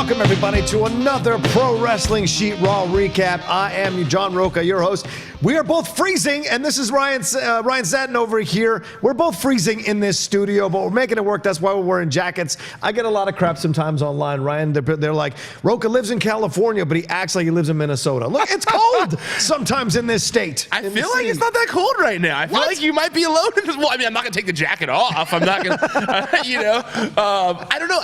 Welcome, everybody, to another Pro Wrestling Sheet Raw recap. I am John Rocha, your host. We are both freezing, and this is Ryan Satin over here. We're both freezing in this studio, but we're making it work. That's why we're wearing jackets. I get a lot of crap sometimes online, Ryan. They're like, Rocha lives in California, but he acts like he lives in Minnesota. Look, it's cold sometimes in this state. I feel like it's not that cold right now. I feel like you might be alone in this. Well, I mean, I'm not going to take the jacket off. I'm not going to, I don't know.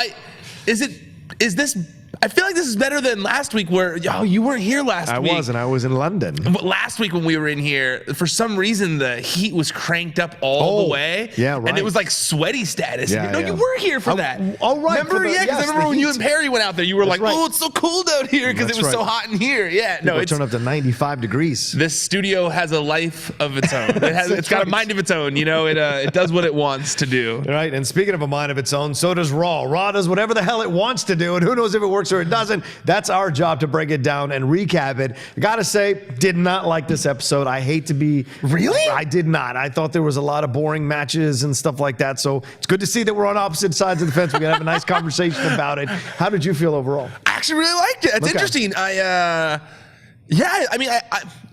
Is this, I feel like this is better than last week where, you weren't here last week. I wasn't. I was in London. But last week when we were in here, for some reason, the heat was cranked up all the way. Yeah, right. And it was like sweaty status. Yeah, you were here for that. Oh, right. Remember? Because I remember when you and Perry went out there, you were like, oh, it's so cold out here because it was so hot in here. Yeah, no, it's turned up to 95 degrees. This studio has a life of its own. It's got a mind of its own. It does what it wants to do. Right. And speaking of a mind of its own, so does Raw. Raw does whatever the hell it wants to do, and who knows if it works or it doesn't. That's our job to break it down and recap it. I gotta say, did not like this episode. I hate to be... Really? I did not. I thought there was a lot of boring matches and stuff like that. So it's good to see that we're on opposite sides of the fence. We can have a nice conversation about it. How did you feel overall? I actually really liked it. It's interesting.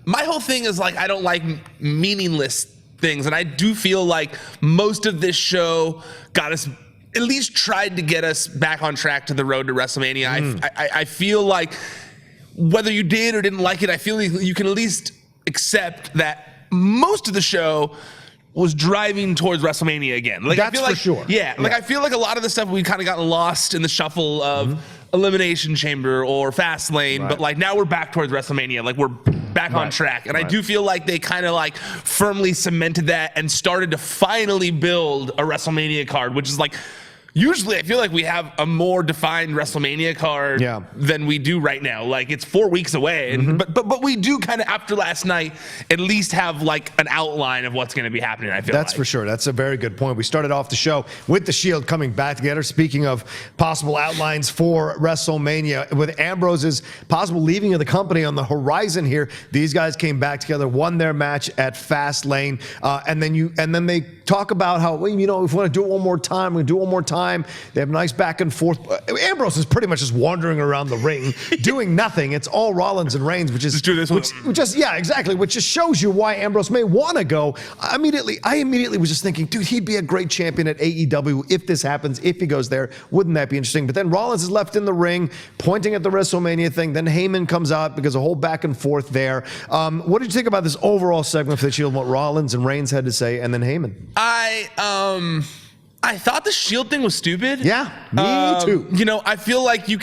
My whole thing is like, I don't like meaningless things. And I do feel like most of this show got us... at least tried to get us back on track to the road to WrestleMania. I feel like whether you did or didn't like it, I feel like you can at least accept that most of the show was driving towards WrestleMania again. Like, that's I feel like, for sure. Yeah, like I feel like a lot of the stuff we kind of gotten lost in the shuffle of Elimination Chamber or Fastlane, but like now we're back towards WrestleMania. Like we're back on track. And I do feel like they kind of like firmly cemented that and started to finally build a WrestleMania card, which is like, usually I feel like we have a more defined WrestleMania card than we do right now. Like it's 4 weeks away, and, but we do kind of after last night at least have like an outline of what's going to be happening. I feel that's for sure. That's a very good point. We started off the show with the Shield coming back together. Speaking of possible outlines for WrestleMania, with Ambrose's possible leaving of the company on the horizon here, these guys came back together, won their match at Fastlane, and then they talk about how, well, if we want to do it one more time, we do it one more time. They have a nice back and forth. Ambrose is pretty much just wandering around the ring, doing nothing. It's all Rollins and Reigns, which just shows you why Ambrose may want to go. I immediately was just thinking, dude, he'd be a great champion at AEW if this happens, if he goes there. Wouldn't that be interesting? But then Rollins is left in the ring, pointing at the WrestleMania thing. Then Heyman comes out because a whole back and forth there. What did you think about this overall segment for the Shield, what Rollins and Reigns had to say, and then Heyman? I thought the Shield thing was stupid. Yeah, me too. I feel like you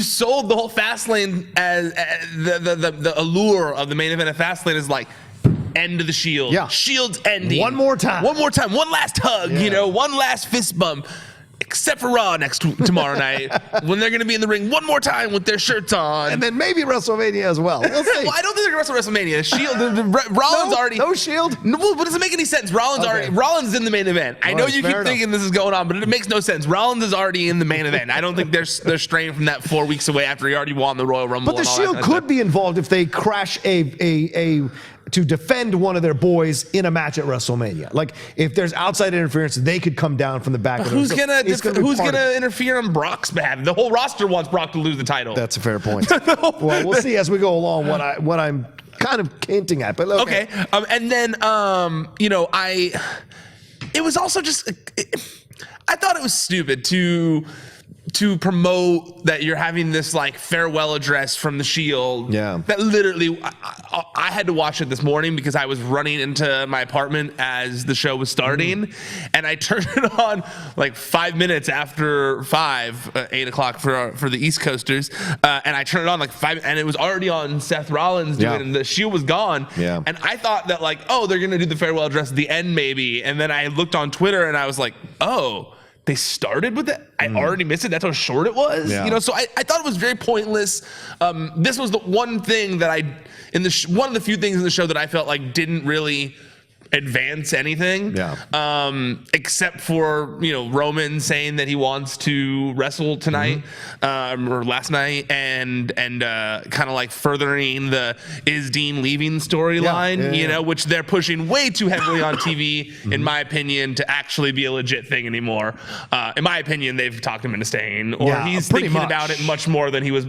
sold the whole Fastlane as the allure of the main event of Fastlane is like end of the Shield. Yeah. Shield's ending. One more time. One last hug, one last fist bump. Except for Raw tomorrow night, when they're going to be in the ring one more time with their shirts on. And then maybe WrestleMania as well. We'll see. Well, I don't think they're going to wrestle WrestleMania. Shield, Rollins already. No Shield? No, well, it doesn't make any sense. Rollins is in the main event. I know you keep thinking this is going on, but it makes no sense. Rollins is already in the main event. I don't think they're straying from that 4 weeks away after he already won the Royal Rumble. But the Shield could be involved if they crash to defend one of their boys in a match at WrestleMania. Like if there's outside interference, they could come down from the back. Who's gonna interfere on Brock's behalf? The whole roster wants Brock to lose the title. That's a fair point. Well, we'll see as we go along what I'm kind of hinting at. But okay. And then it was also just I thought it was stupid to promote that you're having this like farewell address from the Shield. Yeah. That literally, I had to watch it this morning because I was running into my apartment as the show was starting, and I turned it on like 5 minutes after 8 o'clock for the East Coasters, and I turned it on like 5, and it was already on Seth Rollins doing it, and the Shield was gone. Yeah. And I thought that like, oh, they're gonna do the farewell address at the end maybe, and then I looked on Twitter and I was like, oh. They started with it. I already missed it. That's how short it was. Yeah. So I thought it was very pointless. This was the one thing that one of the few things in the show that I felt like didn't really advance anything. Except for, you know, Roman saying that he wants to wrestle tonight or last night, and kind of like furthering the is Dean leaving storyline, you know, which they're pushing way too heavily on TV, in my opinion, to actually be a legit thing anymore. In my opinion, they've talked him into staying, or he's thinking about it much more than he was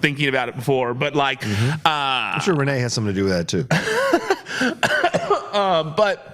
thinking about it before. But like, I'm sure Renee has something to do with that too. But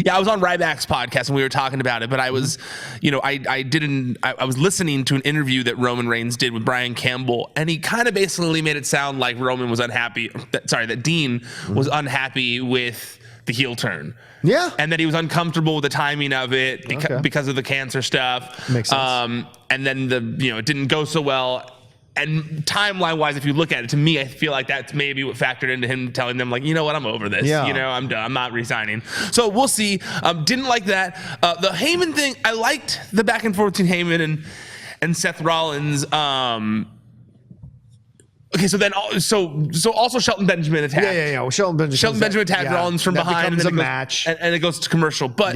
yeah, I was on Ryback's podcast and we were talking about it, but I was, you know, I was listening to an interview that Roman Reigns did with Brian Campbell, and he kind of basically made it sound like Roman was unhappy, that Dean was unhappy with the heel turn. Yeah. And that he was uncomfortable with the timing of it because of the cancer stuff. Makes sense. And then it didn't go so well. And timeline-wise, if you look at it, to me, I feel like that's maybe what factored into him telling them, like, you know what, I'm over this. You know, I'm done. I'm not resigning. So we'll see. Didn't like that. The Heyman thing, I liked the back and forth between Heyman and Seth Rollins. Okay, so then, so also Shelton Benjamin attacked. Yeah. Well, Shelton Benjamin attacked Rollins from behind, and then a match, and it goes to commercial. But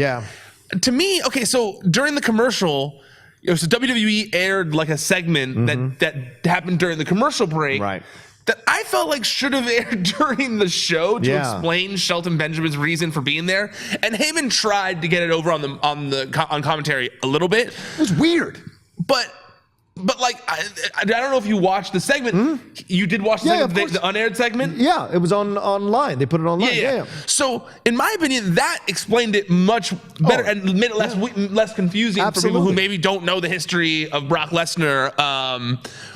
to me, okay, so during the commercial. So WWE aired like a segment that happened during the commercial break, that I felt like should have aired during the show to explain Shelton Benjamin's reason for being there. And Heyman tried to get it over on commentary a little bit. It was weird, but like I don't know if you watched the segment. You did watch the segment, the unaired segment? Yeah, it was online. They put it online. Yeah. So in my opinion, that explained it much better and made it less confusing for people who maybe don't know the history of Brock Lesnar.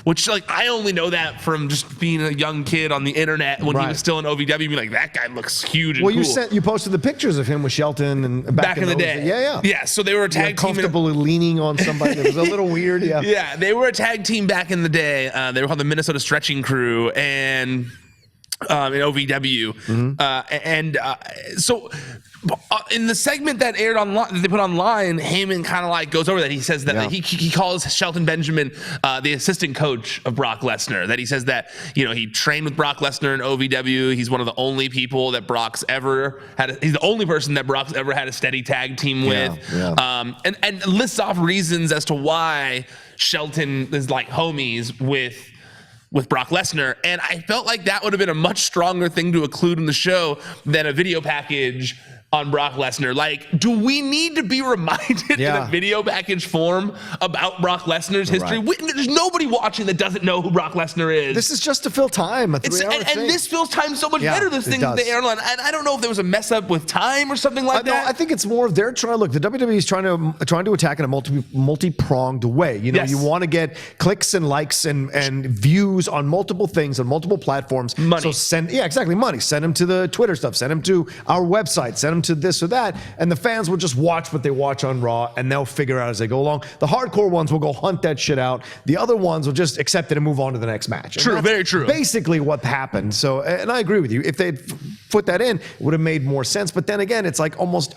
Which, like, I only know that from just being a young kid on the internet when he was still in OVW, being like, that guy looks huge and cool. You posted the pictures of him with Shelton and back in the day. Yeah, so they were a tag team. Comfortably leaning on somebody. It was a little weird, Yeah, they were a tag team back in the day. They were called the Minnesota Stretching Crew, and in OVW. So in the segment that aired online, that they put online, Heyman kind of like goes over that. He says that he calls Shelton Benjamin the assistant coach of Brock Lesnar. That he says that, you know, he trained with Brock Lesnar in OVW. He's one of the only people that Brock's ever had. He's the only person that Brock's ever had a steady tag team with. And lists off reasons as to why Shelton is like homies with Brock Lesnar, and I felt like that would have been a much stronger thing to include in the show than a video package on Brock Lesnar. Like, do we need to be reminded in a video package form about Brock Lesnar's history? There's nobody watching that doesn't know who Brock Lesnar is. This is just to fill time. And this fills time so much better, this thing that they air on. And I don't know if there was a mess up with time or something like that. No, I think it's more of they're trying to look. The WWE is trying to attack in a multi-pronged way. You know, you want to get clicks and likes and views on multiple things on multiple platforms. Money. So money. Send them to the Twitter stuff. Send them to our website. Send them to this or that, and the fans will just watch what they watch on Raw, and they'll figure out as they go along. The hardcore ones will go hunt that shit out. The other ones will just accept it and move on to the next match. True, very true. Basically what happened. So, and I agree with you. If they'd put that in, it would have made more sense. But then again, it's like almost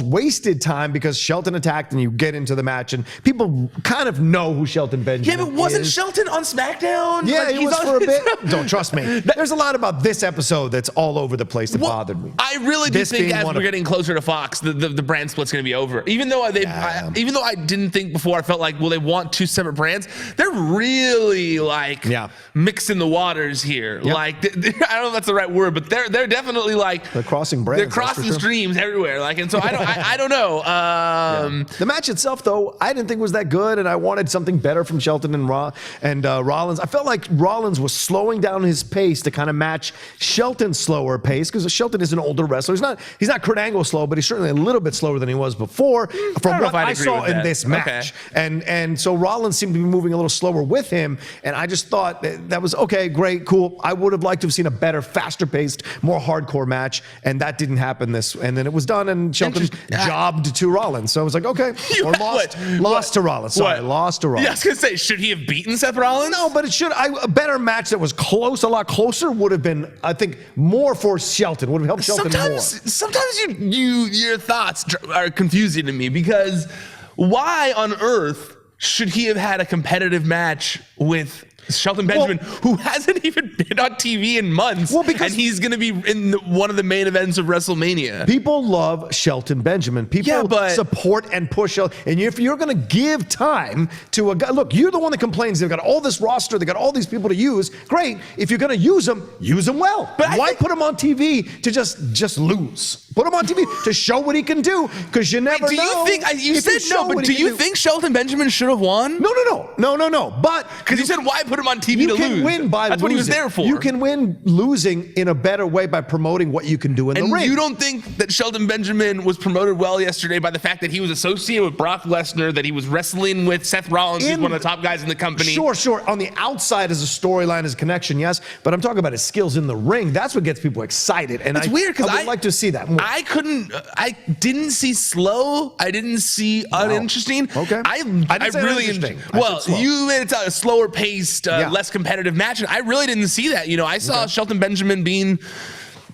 wasted time because Shelton attacked, and you get into the match, and people kind of know who Shelton Benjamin is. Yeah, but wasn't Shelton on Smackdown? Yeah, he was for a bit. Don't trust me. There's a lot about this episode that's all over the place that bothered me. I really do think as we're getting closer to Fox, the brand split's going to be over. Even though even though I didn't think before, I felt like, well, they want two separate brands. They're really like mixing the waters here. Like, I don't know if that's the right word, but they're definitely like they're crossing brands. They're crossing streams everywhere. Like, and so I don't know. The match itself, though, I didn't think was that good, and I wanted something better from Shelton and Rollins. I felt like Rollins was slowing down his pace to kind of match Shelton's slower pace, because Shelton is an older wrestler. He's not Kurt Angle slow, but he's certainly a little bit slower than he was before from what I saw in this match. And so Rollins seemed to be moving a little slower with him, and I just thought that was okay, great, cool. I would have liked to have seen a better, faster paced, more hardcore match, and that didn't happen and then it was done, and Shelton jobbed to Rollins. So I was like, okay, or lost to Rollins. Sorry, lost to Rollins. Yeah, I was gonna say, should he have beaten Seth Rollins? No, but a better match that was close, a lot closer, would have been, I think, more for Shelton. Would have helped Shelton more. Sometimes your thoughts are confusing to me, because why on earth should he have had a competitive match with Shelton Benjamin, who hasn't even been on TV in months, and he's going to be in one of the main events of WrestleMania. People love Shelton Benjamin. People support and push. And if you're going to give time to a guy, look, you're the one that complains they've got all this roster, they've got all these people to use. Great. If you're going to use them well. But why put him on TV to just lose? Put him on TV to show what he can do, because you never know. Do you think, you said no, but do you think Shelton Benjamin should have won? No. But because you said why put him on TV to lose? You can win by losing. That's what he was there for. You can win losing in a better way by promoting what you can do in the ring. And you don't think that Shelton Benjamin was promoted well yesterday by the fact that he was associated with Brock Lesnar, that he was wrestling with Seth Rollins, who's one of the top guys in the company? Sure. On the outside as a storyline, as a connection, yes. But I'm talking about his skills in the ring. That's what gets people excited. And it's weird because I would like to see that more. I didn't see slow. I didn't see uninteresting. Okay. I really interesting. Well, you made it a slower paced, less competitive match, and I really didn't see that. I saw Shelton Benjamin being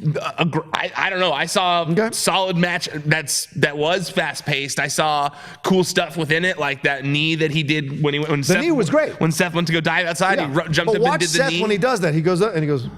I don't know. I saw a solid match that was fast paced. I saw cool stuff within it, like that knee that he did when Seth, knee was great. When Seth went to go dive outside, he jumped up and did the Seth knee. When he does that, he goes up and he goes,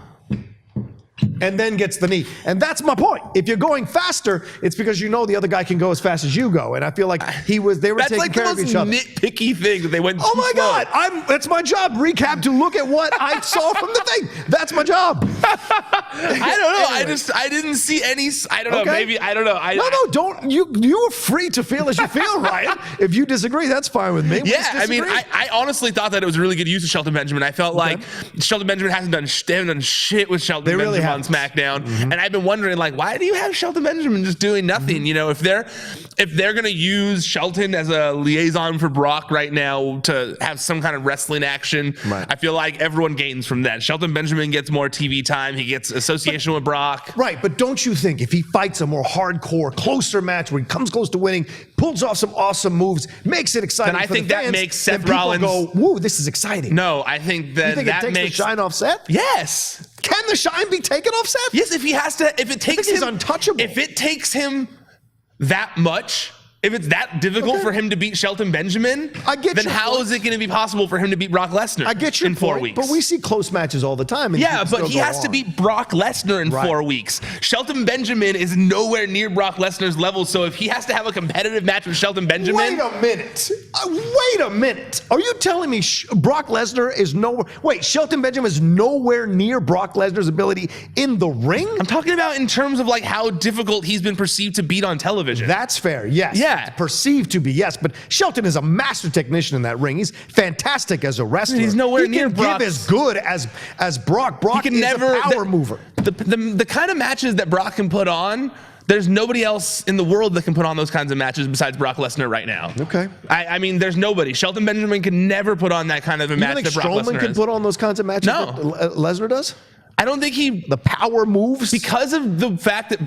and then gets the knee. And that's my point. If you're going faster, it's because you know the other guy can go as fast as you go. And I feel like they were taking care of each other. That's like the most nitpicky thing that they went. Oh my God! That's my job. Recap to look at what I saw from the thing. That's my job. I don't know. Anyway. I didn't see any. I don't know. Maybe I don't know. No. Don't you are free to feel as you feel, Ryan. If you disagree, that's fine with me. I mean, I honestly thought that it was a really good use of Shelton Benjamin. I felt like Shelton Benjamin they haven't done shit with Shelton Benjamin really on Smackdown, and I've been wondering, like, why do you have Shelton Benjamin just doing nothing? If they're gonna use Shelton as a liaison for Brock right now to have some kind of wrestling action, I feel like everyone gains from that. Shelton Benjamin gets more TV time. He gets association with Brock. Right, but don't you think if he fights a more hardcore, closer match where he comes close to winning, pulls off some awesome moves, makes it exciting, then I think that makes Seth Rollins go, "Woo, this is exciting." No, I think that it takes the shine off Seth. Yes. Can the shine be taken off Seth? Yes, if it takes him, he's untouchable. If it takes him that much, if it's that difficult for him to beat Shelton Benjamin, then how is it going to be possible for him to beat Brock Lesnar in 4 weeks? But we see close matches all the time. But he has to beat Brock Lesnar in 4 weeks. Shelton Benjamin is nowhere near Brock Lesnar's level, so if he has to have a competitive match with Shelton Benjamin... Wait a minute. Are you telling me Brock Lesnar is nowhere... Wait, Shelton Benjamin is nowhere near Brock Lesnar's ability in the ring? I'm talking about in terms of like how difficult he's been perceived to beat on television. That's fair, yes. Yeah. Perceived to be, yes, but Shelton is a master technician in that ring. He's fantastic as a wrestler. He's nowhere near Brock. Give as good as Brock. Brock is a power mover. The kind of matches that Brock can put on, there's nobody else in the world that can put on those kinds of matches besides Brock Lesnar right now. Okay. I mean, there's nobody. Shelton Benjamin can never put on that kind of a match that Brock Lesnar has. Strowman can put on those kinds of matches that Lesnar does? I don't think the power moves, because of the fact that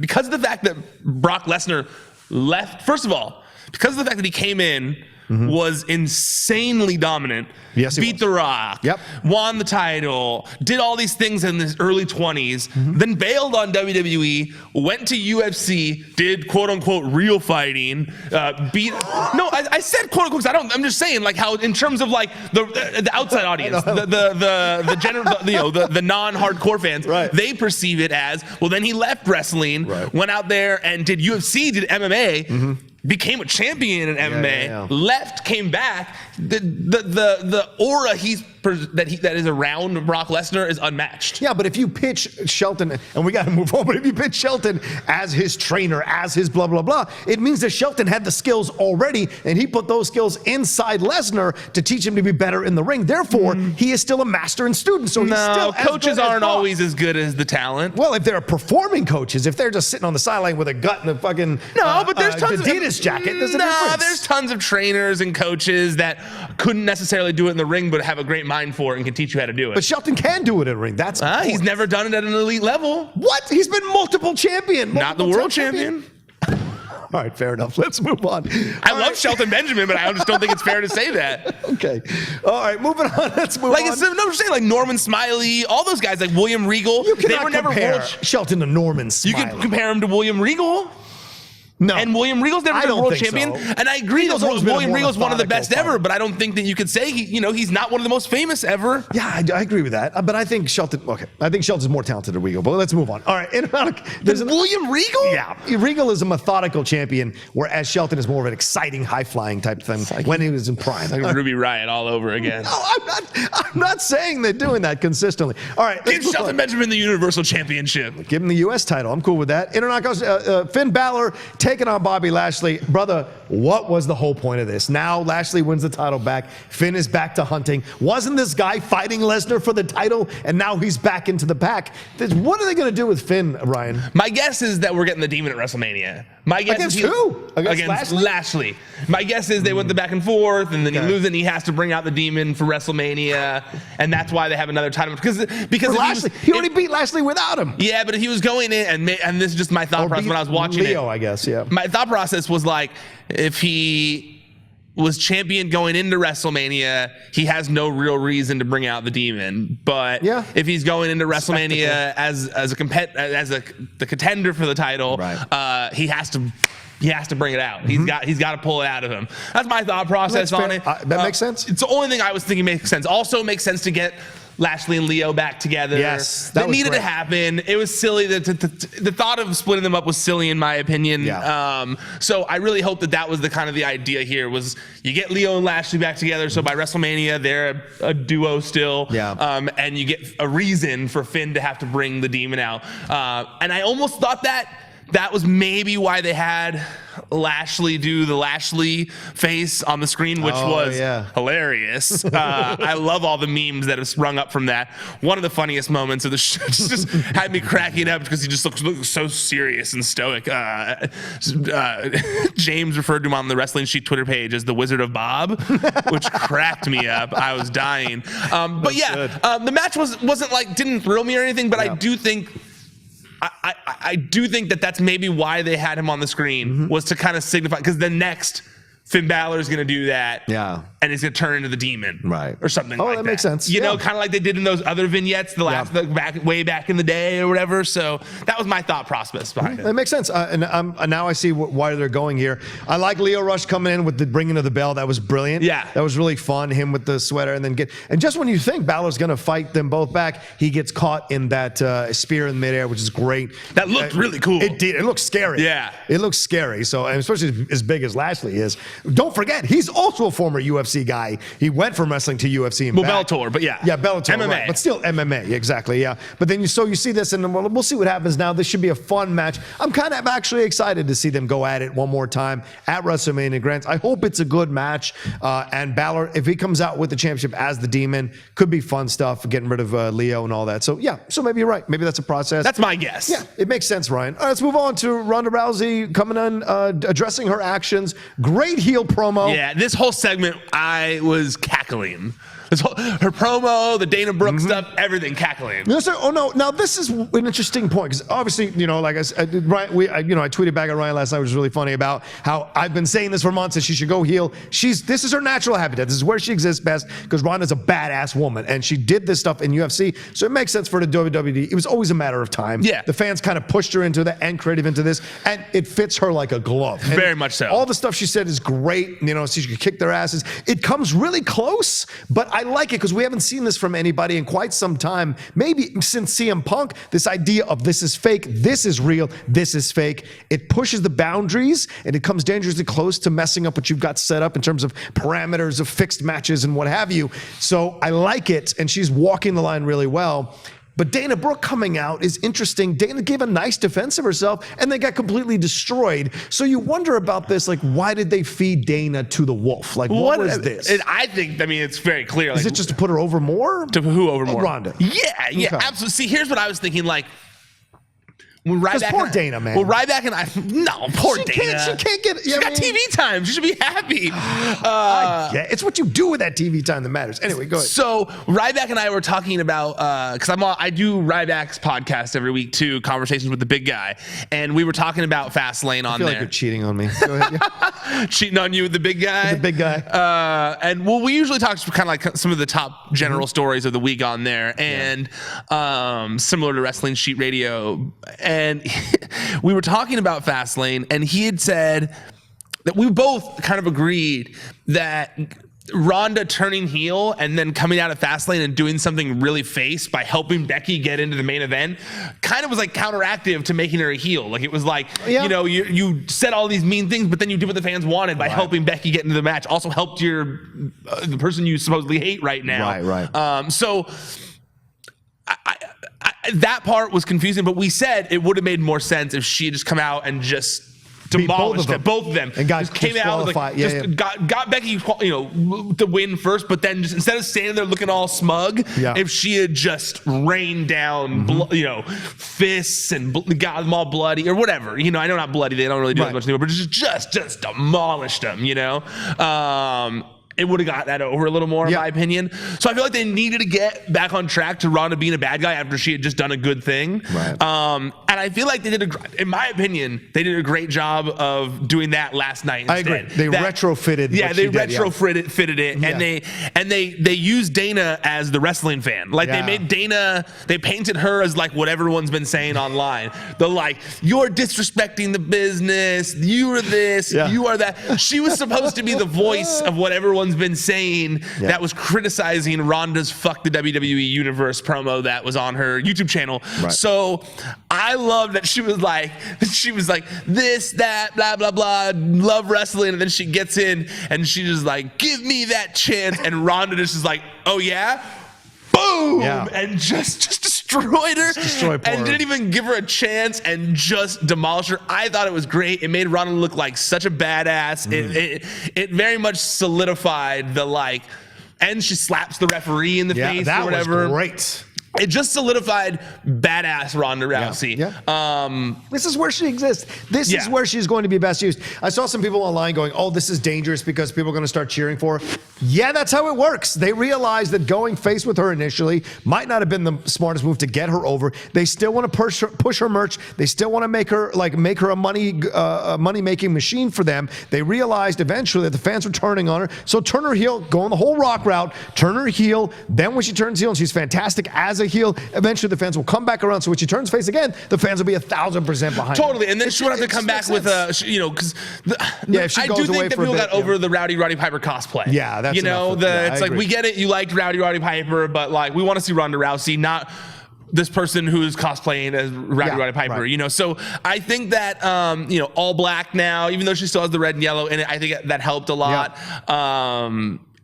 because of the fact that Brock Lesnar left. First of all, because of the fact that he came in, was insanely dominant. Yes, he beat was. The Rock. Yep. Won the title. Did all these things in his early 20s. Then bailed on WWE. Went to UFC. Did quote unquote real fighting. Beat. No, I said quote unquote. I'm just saying like how in terms of like the outside audience, the general, the non-hardcore fans, they perceive it as well. Then he left wrestling, went out there and did UFC, did MMA. Became a champion in MMA, left, came back. The aura that is around Brock Lesnar is unmatched. Yeah, but if you pitch Shelton, and we got to move on, but if you pitch Shelton as his trainer, as his blah, blah, blah, it means that Shelton had the skills already, and he put those skills inside Lesnar to teach him to be better in the ring. Therefore, he is still a master and student. So he's still coaches aren't always as good as the talent. Well, if they're performing coaches, if they're just sitting on the sideline with a gut and a fucking but there's tons Adidas jacket, there's a difference. There's tons of trainers and coaches that couldn't necessarily do it in the ring, but have a great mind for it and can teach you how to do it. But Shelton can do it in the ring. That's he's never done it at an elite level. What? He's been multiple champion. Not the world champion. All right, fair enough. Let's move on. I love Shelton Benjamin, but I just don't think it's fair to say that. Okay. All right, moving on. Let's move on. I'm saying like Norman Smiley, all those guys, like William Regal. You cannot compare Shelton to Norman Smiley. You can compare him to William Regal. No. And William Regal's never I been don't world think champion. so. And I agree that Regal's always been a William more Regal's one of the methodical best ever, fighter. but I don't think that you could say he's not one of the most famous ever. Yeah, I agree with that. But I think Shelton. Okay, I think Shelton's more talented than Regal. But let's move on. All right, there's William Regal? Yeah, Regal is a methodical champion, whereas Shelton is more of an exciting, high-flying type thing when he was in prime. Like Ruby Riott all over again. No, I'm not saying they're doing that consistently. All right, Give Shelton Benjamin the Universal Championship. Give him the U.S. title. I'm cool with that. Finn Balor taking on Bobby Lashley. Brother, what was the whole point of this? Now Lashley wins the title back. Finn is back to hunting. Wasn't this guy fighting Lesnar for the title, and now he's back into the pack? What are they going to do with Finn, Ryan? My guess is that we're getting the Demon at WrestleMania. My guess Against is who? Against Lashley. My guess is they went the back and forth, and then he loses, and he has to bring out the Demon for WrestleMania, and that's why they have another title. Because Lashley, he already beat Lashley without him. Yeah, but if he was going in, and this is just my thought process when I was watching Leo, I guess, yeah. My thought process was like, if he was champion going into WrestleMania, he has no real reason to bring out the Demon. But if he's going into WrestleMania as the contender for the title, he has to bring it out. He's got to pull it out of him. That's my thought process on it. That makes sense. It's the only thing I was thinking makes sense. Also makes sense to get Lashley and Leo back together. Yes, that needed to happen. It was silly. The thought of splitting them up was silly in my opinion. Yeah. So I really hope that was the idea here was you get Leo and Lashley back together. So by WrestleMania they're a duo still. Yeah. And you get a reason for Finn to have to bring the Demon out. And I almost thought that was maybe why they had Lashley do the Lashley face on the screen, which was hilarious. I love all the memes that have sprung up from that. One of the funniest moments of the show just had me cracking up because he just looks so serious and stoic. James referred to him on the Wrestling Sheet Twitter page as the Wizard of Bob, which cracked me up. I was dying. But the match didn't thrill me or anything, but I do think I do think that's maybe why they had him on the screen was to kind of signify, because the next Finn Balor is going to do that. Yeah. And he's going to turn into the Demon. Right. Or something like that. Oh, that makes sense. You know, kind of like they did in those other vignettes way back in the day or whatever. So that was my thought process behind it. That makes sense. And now I see why they're going here. I like Leo Rush coming in with the bringing of the bell. That was brilliant. Yeah. That was really fun. Him with the sweater and just when you think Balor's going to fight them both back, he gets caught in that spear in midair, which is great. That looked really cool. It did. It looked scary. Yeah. It looks scary. So, and especially as big as Lashley is. Don't forget, he's also a former UFC guy. He went from wrestling to UFC and back. Bellator, but yeah, Bellator, MMA, right, but still MMA, exactly, yeah. But then you see this, and we'll see what happens now. This should be a fun match. I'm kind of actually excited to see them go at it one more time at WrestleMania. Grant, I hope it's a good match. And Balor, if he comes out with the championship as the Demon, could be fun stuff. Getting rid of Leo and all that. So so maybe you're right. Maybe that's a process. That's my guess. Yeah, it makes sense, Ryan. All right, let's move on to Ronda Rousey coming in, addressing her actions. Great heel promo. Yeah, this whole segment, I was cackling. Her promo, the Dana Brooke stuff, everything cackling. No, sir. Oh no! Now this is an interesting point because obviously, like I said, Ryan, I tweeted back at Ryan last night, which was really funny about how I've been saying this for months that she should go heel. This is her natural habitat. This is where she exists best because Ronda's a badass woman and she did this stuff in UFC, so it makes sense for the WWE. It was always a matter of time. Yeah, the fans kind of pushed her into that and creative into this, and it fits her like a glove. And very much so. All the stuff she said is great. So she could kick their asses. It comes really close, but I like it because we haven't seen this from anybody in quite some time, maybe since CM Punk, this idea of this is fake, this is real, this is fake. It pushes the boundaries and it comes dangerously close to messing up what you've got set up in terms of parameters of fixed matches and what have you. So I like it, and she's walking the line really well. But Dana Brooke coming out is interesting. Dana gave a nice defense of herself, and they got completely destroyed. So you wonder about this, like, why did they feed Dana to the wolf? Like, what was this? I think, it's very clear. Is it just to put her over more? To who over more? Ronda. Yeah, okay. Absolutely. See, here's what I was thinking, like, poor Dana, man. Well, Ryback and poor Dana. She can't get. She got TV time. She should be happy. It's what you do with that TV time that matters. Anyway, go ahead. So Ryback and I were talking about because I do Ryback's podcast every week too, Conversations with the Big Guy, and we were talking about Fastlane on there. I feel like you're cheating on me. Go ahead. Yeah. Cheating on you with the big guy. The big guy. And we usually talk kind of like some of the top general stories of the week on there, and similar to Wrestling Sheet Radio. and we were talking about Fastlane, and he had said that we both kind of agreed that Ronda turning heel and then coming out of Fastlane and doing something really face by helping Becky get into the main event kind of was like counteractive to making her a heel. Like it was like, you said all these mean things, but then you did what the fans wanted by helping Becky get into the match. Also helped the person you supposedly hate right now. Right. So that part was confusing, but we said it would have made more sense if she had just come out and just demolished both of them, and got came out like, got Becky, the win first, but then just instead of standing there looking all smug, if she had just rained down, fists and got them all bloody or whatever, I know not bloody, they don't really do as much anymore, but just demolished them, it would have got that over a little more, in my opinion. So I feel like they needed to get back on track to Ronda being a bad guy after she had just done a good thing. And I feel like in my opinion, they did a great job of doing that last night instead. I agree. They retrofitted. Yeah, they retrofitted it, and they used Dana as the wrestling fan. Like they made Dana, they painted her as like what everyone's been saying online. They're like, you're disrespecting the business. You are this. You are that. She was supposed to be the voice of what everyone's been saying that was criticizing Ronda's "Fuck the WWE Universe" promo that was on her YouTube channel. So I love that she was like this, that, blah, blah, blah, love wrestling, and then she gets in and she just like, give me that chance, and Ronda just is like, oh yeah, boom, and just destroyed her, and didn't even give her a chance and just demolished her. I thought it was great. It made Ronda look like such a badass. It very much solidified the and she slaps the referee in the face or whatever. Was great. It just solidified badass Ronda Rousey. This is where she exists. This is where she's going to be best used. I saw some people online going, oh, this is dangerous because people are going to start cheering for her. Yeah, that's how it works. They realized that going face with her initially might not have been the smartest move to get her over. They still want to push her merch. They still want to make her a money-making machine for them. They realized eventually that the fans were turning on her. So turn her heel, go on the whole Rock route, turn her heel. Then when she turns heel and she's fantastic as a heel, eventually the fans will come back around. So when she turns face again, the fans will be 1,000% behind totally her. And then she would have to come back with because I do think that people got over the Roddy Piper cosplay. Yeah, that's it's like, we get it, you liked Roddy Piper, but like we want to see Ronda Rousey, not this person who is cosplaying as Roddy Piper, So I think that, all black now, even though she still has the red and yellow in it, I think that helped a lot.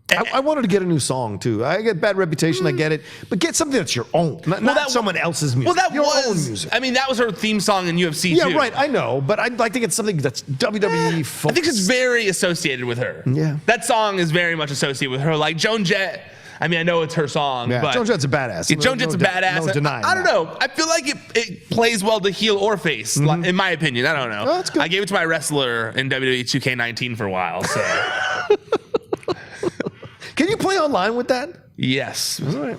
I wanted to get a new song too. I get bad reputation, I get it, but get something that's your own, not someone else's music. Well, your own music. I mean, that was her theme song in UFC too. Yeah, right. I know, but I'd like to get something that's WWE focused. I think it's very associated with her. Yeah, that song is very much associated with her. Like Joan Jett. I mean, I know it's her song, but Joan Jett's a badass. Joan Jett's a badass. No denying I don't know. I feel like it plays well to heel or face, in my opinion. I don't know. Oh, that's good. I gave it to my wrestler in WWE 2K19 for a while. So, can you play online with that? Yes. All right.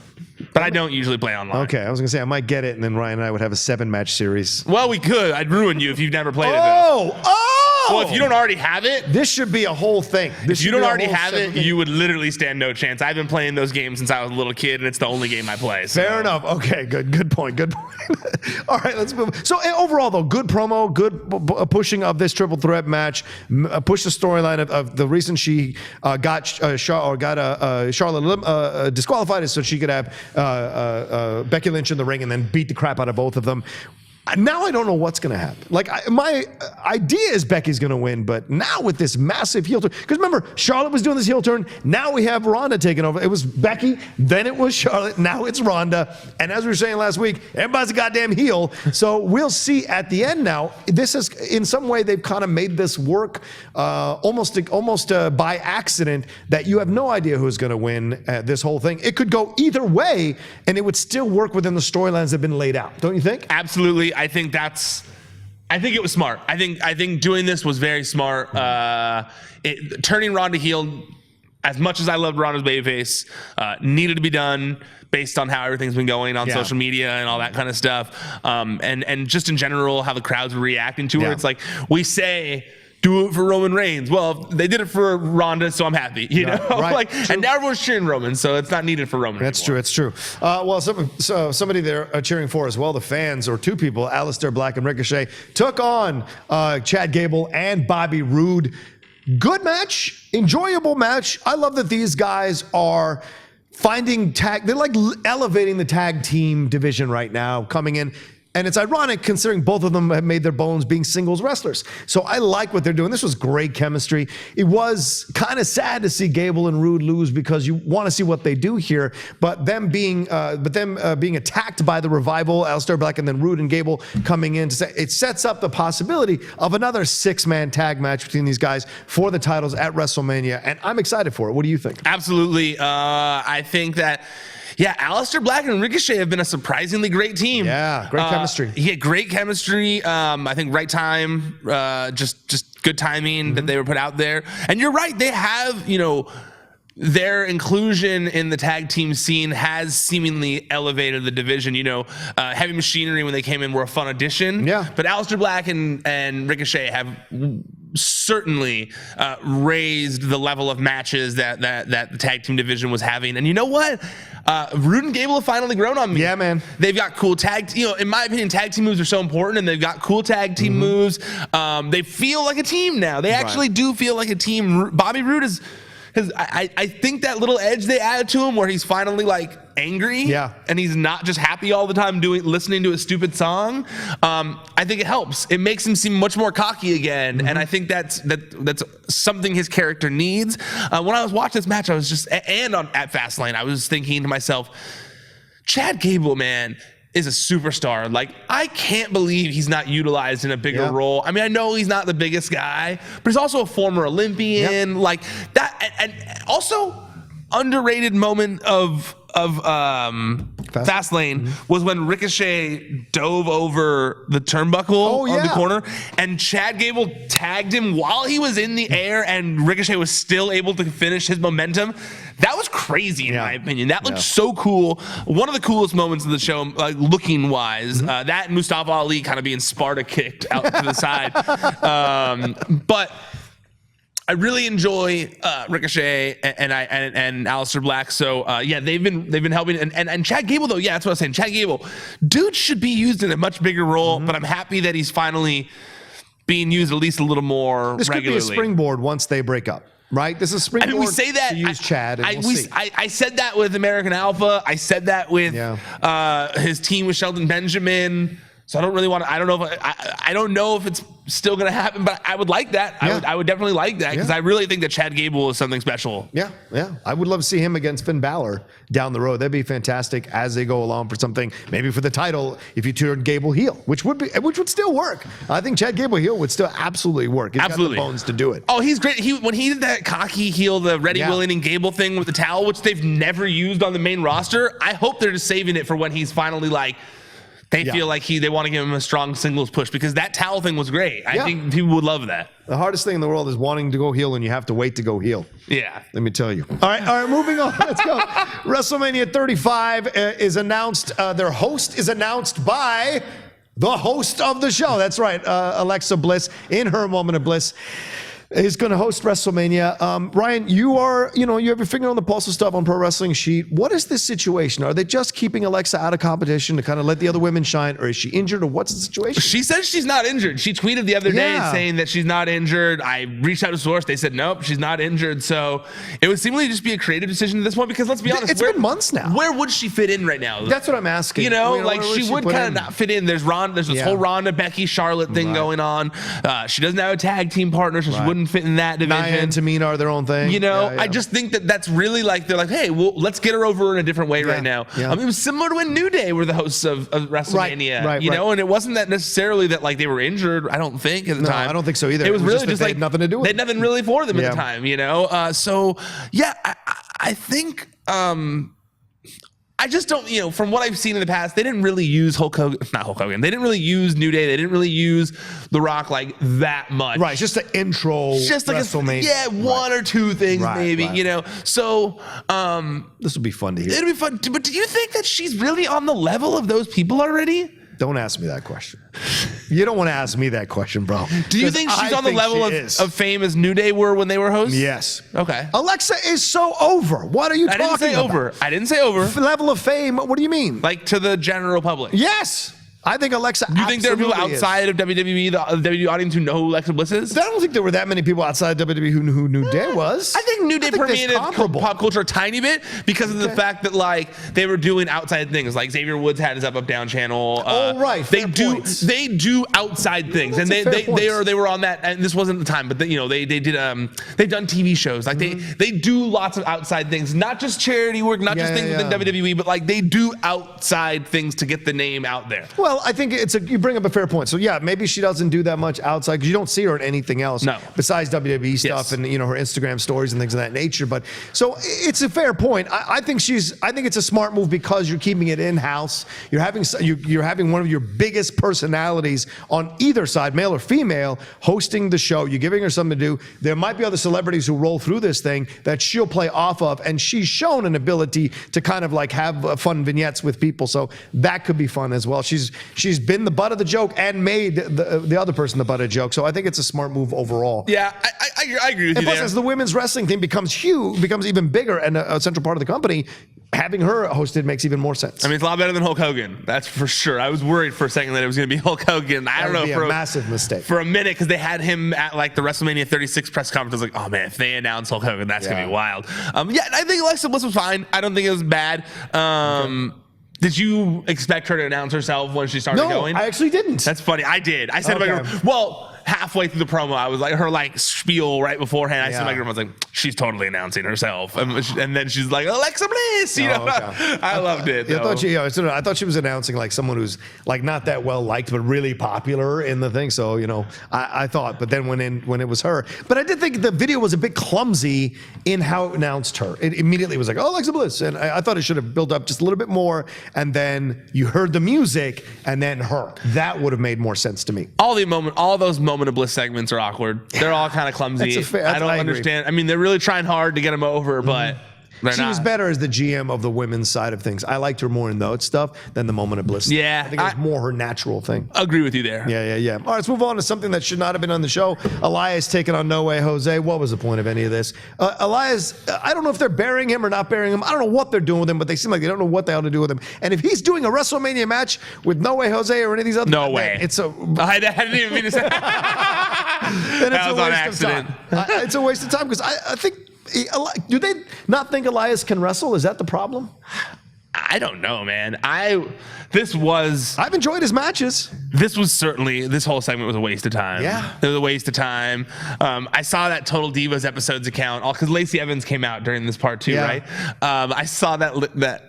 But I don't usually play online. Okay, I was gonna say I might get it, and then Ryan and I would have a 7-match series. Well, we could. I'd ruin you if you've never played it. Well, if you don't already have it, this should be a whole thing. If you don't already have it, you would literally stand no chance. I've been playing those games since I was a little kid, and it's the only game I play. So. Fair enough. Okay, good point. All right, let's move. So overall, though, good promo, good pushing of this triple threat match. Push the storyline of the reason she got Charlotte disqualified is so she could have Becky Lynch in the ring and then beat the crap out of both of them. Now I don't know what's going to happen. Like, my idea is Becky's going to win, but now with this massive heel turn, because remember, Charlotte was doing this heel turn. Now we have Ronda taking over. It was Becky, then it was Charlotte, now it's Ronda. And as we were saying last week, everybody's a goddamn heel. So we'll see at the end now. This is, in some way, they've kind of made this work almost by accident, that you have no idea who's going to win this whole thing. It could go either way, and it would still work within the storylines that have been laid out. Don't you think? Absolutely. I think it was smart. I think doing this was very smart. Turning Ronda heel, as much as I loved Ronda's babyface, needed to be done based on how everything's been going on social media and all that kind of stuff. And just in general, how the crowds were reacting to her. It's like, we say, do it for Roman Reigns. Well, they did it for Ronda, so I'm happy. You know, right. and now everyone's cheering Roman, so it's not needed for Roman. That's anymore. true. It's true. Well, somebody they're cheering for as well. The fans, or two people, Aleister Black and Ricochet, took on Chad Gable and Bobby Roode. Good match, enjoyable match. I love that these guys are finding they're like elevating the tag team division right now, coming in. And it's ironic considering both of them have made their bones being singles wrestlers. So I like what they're doing. This was great chemistry. It was kind of sad to see Gable and Roode lose because you want to see what they do here. But them being attacked by the Revival, Aleister Black, and then Roode and Gable coming in to say it sets up the possibility of another 6-man tag match between these guys for the titles at WrestleMania. And I'm excited for it. What do you think? Absolutely. I think that. Yeah, Aleister Black and Ricochet have been a surprisingly great team. Yeah, great chemistry. Yeah, great chemistry. I think right time, just good timing that they were put out there. And you're right, they have, their inclusion in the tag team scene has seemingly elevated the division. Heavy Machinery, when they came in, were a fun addition. Yeah. But Aleister Black and Ricochet have certainly raised the level of matches that the tag team division was having. And you know what? Roode and Gable have finally grown on me. Yeah, man. They've got cool in my opinion, tag team moves are so important, and they've got cool tag team moves. They feel like a team now. They actually do feel like a team. Bobby Roode is... I think that little edge they added to him where he's finally like angry and he's not just happy all the time listening to a stupid song. I think it helps. It makes him seem much more cocky again. And I think that's something his character needs. When I was watching this match, I was at Fastlane, I was thinking to myself, Chad Gable, man, is a superstar. Like, I can't believe he's not utilized in a bigger role. I mean, I know he's not the biggest guy, but he's also a former Olympian. Like that, and also underrated moment of Fastlane was when Ricochet dove over the turnbuckle on the corner, and Chad Gable tagged him while he was in the air, and Ricochet was still able to finish his momentum. That was crazy in my opinion. That looked so cool. One of the coolest moments of the show, like looking wise. That and Mustafa Ali kind of being Sparta kicked out to the side. But I really enjoy Ricochet and Aleister Black. So they've been helping. And Chad Gable, though, that's what I was saying. Chad Gable, dude, should be used in a much bigger role. But I'm happy that he's finally being used at least a little more this regularly. This could be a springboard once they break up. Right, this is springboard. I mean, we say that. To use Chad. And I said that with American Alpha. I said that with his team with Shelton Benjamin. So I don't really want to. I don't know if it's still going to happen, but I would like that. I would definitely like that because I really think that Chad Gable is something special. Yeah. I would love to see him against Finn Balor down the road. That'd be fantastic as they go along for something, maybe for the title. If you turn Gable heel, which would still work. I think Chad Gable heel would still absolutely work. He's got the bones to do it. Oh, he's great. When he did that cocky heel, the Ready, Willing, and Gable thing with the towel, which they've never used on the main roster. I hope they're just saving it for when he's finally like. They feel like they want to give him a strong singles push because that towel thing was great. I think people would love that. The hardest thing in the world is wanting to go heel, and you have to wait to go heel. Yeah. Let me tell you. All right, moving on. Let's go. WrestleMania 35 is announced. Their host is announced by the host of the show. That's right, Alexa Bliss, in her moment of bliss, is going to host WrestleMania. Ryan, you have your finger on the pulse of stuff on Pro Wrestling Sheet. What is this situation? Are they just keeping Alexa out of competition to kind of let the other women shine, or is she injured, or what's the situation? She says she's not injured. She tweeted the other day saying that she's not injured. I reached out to source. They said, nope, she's not injured. So it would seemingly just be a creative decision at this point because let's be honest. It's been months now. Where would she fit in right now? That's what I'm asking. Like she would kind of not fit in. There's this whole Ronda, Becky, Charlotte thing going on. She doesn't have a tag team partner, so she wouldn't fit in that division. Nia and Tamina are their own thing. I just think that's really like they're like, hey, well, let's get her over in a different way right now. I mean, it was similar to when New Day were the hosts of WrestleMania, and it wasn't that necessarily that like they were injured. I don't think at the time. I don't think so either. It was really just they like had nothing to do with it. They had nothing really for them at the time, I think. I just don't, from what I've seen in the past, they didn't really use not Hulk Hogan. They didn't really use New Day. They didn't really use The Rock like that much. Right, just the intro just like WrestleMania. One or two things maybe, So this will be fun to hear. It'll be fun. But do you think that she's really on the level of those people already? Don't ask me that question. You don't want to ask me that question, bro. Do you think she's on the level of fame as New Day were when they were hosts? Yes. Okay. Alexa is so over. What are you talking about? I didn't say over. Level of fame. What do you mean? Like to the general public. Yes. I think Alexa. Do you think there are people outside of WWE, the WWE audience, who know who Alexa Bliss is? I don't think there were that many people outside WWE who knew who New Day was. I think New Day permeated pop culture a tiny bit because of the fact that like they were doing outside things. Like Xavier Woods had his Up Down channel. Right. They do outside things, and they were on that. And this wasn't the time, but they've done TV shows. Like they do lots of outside things, not just charity work, not just things within WWE, but like they do outside things to get the name out there. Well, I think you bring up a fair point. So yeah, maybe she doesn't do that much outside because you don't see her in anything else besides WWE stuff and her Instagram stories and things of that nature. But so it's a fair point. I think it's a smart move because you're keeping it in house. You're having one of your biggest personalities on either side, male or female, hosting the show. You're giving her something to do. There might be other celebrities who roll through this thing that she'll play off of, and she's shown an ability to kind of like have fun vignettes with people. So that could be fun as well. She's been the butt of the joke and made the other person the butt of the joke. So I think it's a smart move overall. Yeah, I agree with you. Plus, as the women's wrestling thing becomes even bigger and a central part of the company, having her hosted makes even more sense. I mean, it's a lot better than Hulk Hogan. That's for sure. I was worried for a second that it was going to be Hulk Hogan. I don't know. For a massive mistake. For a minute, because they had him at like the WrestleMania 36 press conference. I was like, oh man, if they announce Hulk Hogan, that's going to be wild. I think Alexa Bliss was fine. I don't think it was bad. Did you expect her to announce herself when she started going? No, I actually didn't. That's funny. I did. I said to my girlfriend, well, halfway through the promo, I was like, her like spiel right beforehand. I said to my girlfriend, I was like, she's totally announcing herself. And then she's like, Alexa Bliss. I loved it. I thought she was announcing like someone who's like not that well liked, but really popular in the thing. So, I thought, but then when it was her, but I did think the video was a bit clumsy in how it announced her. It immediately was like, oh, Alexa Bliss. And I thought it should have built up just a little bit more. And then you heard the music and then her. That would have made more sense to me. All those Moment of Bliss segments are awkward. They're all kind of clumsy. I don't understand. I mean, they're really trying hard to get them over, but she was better as the GM of the women's side of things. I liked her more in that stuff than the Moment of Bliss. Yeah. I think it was more her natural thing. Agree with you there. Yeah. All right, let's move on to something that should not have been on the show. Elias taking on No Way Jose. What was the point of any of this? Elias, I don't know if they're burying him or not burying him. I don't know what they're doing with him, but they seem like they don't know what the hell to do with him. And if he's doing a WrestleMania match with No Way Jose or any of these other... No way. I didn't even mean to say then that was on accident. It's a waste of time because I think... Do they not think Elias can wrestle? Is that the problem? I don't know, man. I've enjoyed his matches. This whole segment was a waste of time. Yeah. It was a waste of time. I saw that Total Divas episodes account, because Lacey Evans came out during this part too, right? I saw that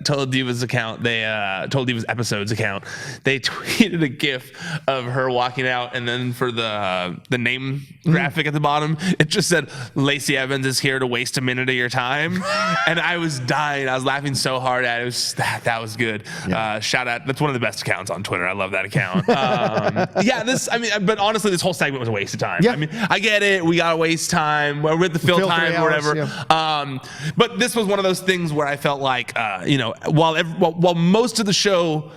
Total Divas account, Total Divas episodes account. They tweeted a GIF of her walking out, and then for the name graphic at the bottom, it just said, Lacey Evans is here to waste a minute of your time. And I was dying. I was laughing so hard at it. That was good. Yeah. Shout out. That's one of the best accounts on Twitter. I love that account. But honestly, this whole segment was a waste of time. Yeah. I mean, I get it. We got to waste time. We're with the fill time or whatever. Yeah. But this was one of those things where I felt like, while most of the show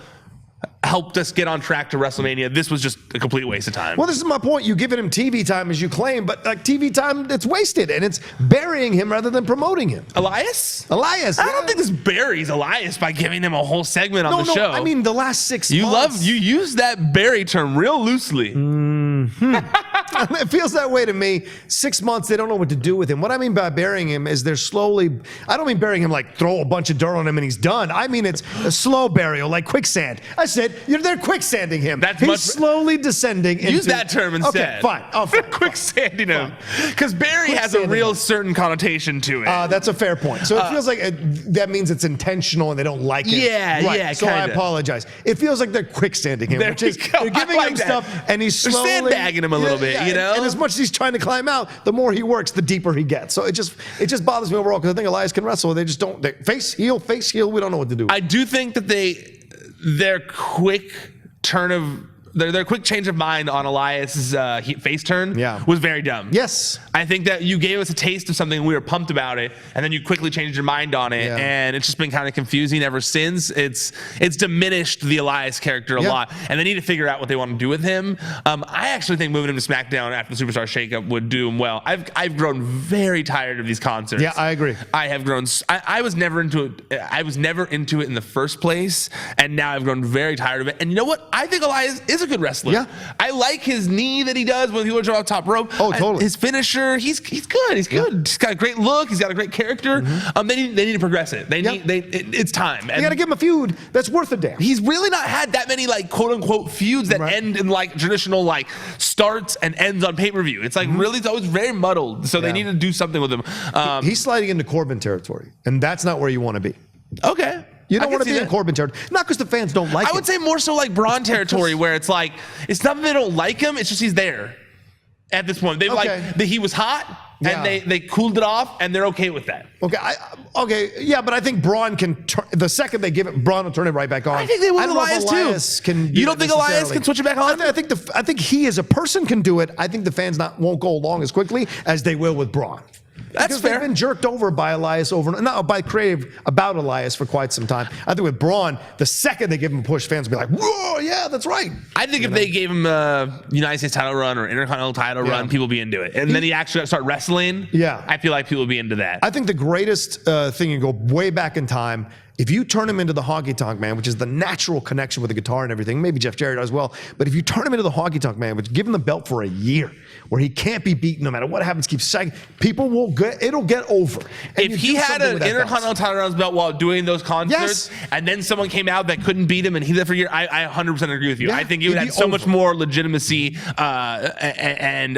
helped us get on track to WrestleMania, this was just a complete waste of time. Well, this is my point. You give him TV time as you claim, but like TV time, it's wasted and it's burying him rather than promoting him. Elias? I don't think this buries Elias by giving him a whole segment on the show. I mean, the last 6 months. You use that bury term real loosely. It feels that way to me. 6 months, they don't know what to do with him. What I mean by burying him is they're slowly, I don't mean burying him like throw a bunch of dirt on him and he's done. I mean, it's a slow burial, like quicksand. I said, they're quicksanding him. He's slowly descending into... Use that term instead. Okay, fine. Quicksanding him. Because bury has a real certain connotation to it. That's a fair point. So it feels like that means it's intentional and they don't like it. Yeah, So I apologize. It feels like they're quicksanding him, which is they're giving him stuff and he's slowly... They're sandbagging him a little bit, you know? And as much as he's trying to climb out, the more he works, the deeper he gets. So it just bothers me overall because I think Elias can wrestle. They just don't... Face, heel, we don't know what to do. I do think that their quick turn of their quick change of mind on Elias's face turn Yeah. was very dumb. Yes. I think that you gave us a taste of something and we were pumped about it, and then you quickly changed your mind on it, Yeah. and it's just been kind of confusing ever since. It's diminished the Elias character a lot, and they need to figure out what they want to do with him. I actually think moving him to SmackDown after the Superstar shakeup would do him well. I've grown very tired of these concerts. Yeah, I agree. I have grown. I was never into it. I was never into it in the first place, and now I've grown very tired of it. And you know what? I think Elias is a good wrestler. Yeah. I like his knee that he does when he was off top rope. Oh, totally. His finisher, he's good. He's good. He's got a great look. He's got a great character. They need to progress it. It's time. You got to give him a feud that's worth a damn. He's really not had that many like quote unquote feuds that end in like traditional like starts and ends on pay-per-view. It's like really, it's always very muddled. So they need to do something with him. He's sliding into Corbin territory, and that's not where you want to be. Okay. You don't want to be in Corbin territory. Not because the fans don't like him. I would say more so like Braun territory, where it's like, it's not that they don't like him, it's just he's there at this point. They've he was hot, and they cooled it off, and they're okay with that. Okay, but I think Braun can, the second they give it, Braun will turn it right back on. I think they will Elias too. You don't think Elias can switch it back on? I think he as a person can do it. I think the fans won't go along as quickly as they will with Braun. That's fair. They've been jerked over by Elias by Crave about Elias for quite some time. I think with Braun, the second they give him a push, fans will be like, whoa, yeah, that's right. I think if they gave him a United States title run or Intercontinental title run, people would be into it. And then he actually start wrestling. Yeah. I feel like people would be into that. I think the greatest thing, you go way back in time, if you turn him into the Honky Tonk Man, which is the natural connection with the guitar and everything, maybe Jeff Jarrett as well, but if you turn him into the Honky Tonk Man, which give him the belt for a year, where he can't be beaten no matter what happens, keeps sagging, people will it'll get over. And if he had an Intercontinental title run belt while doing those concerts, and then someone came out that couldn't beat him and he did for a year, I 100% agree with you. I think he would have so much more legitimacy and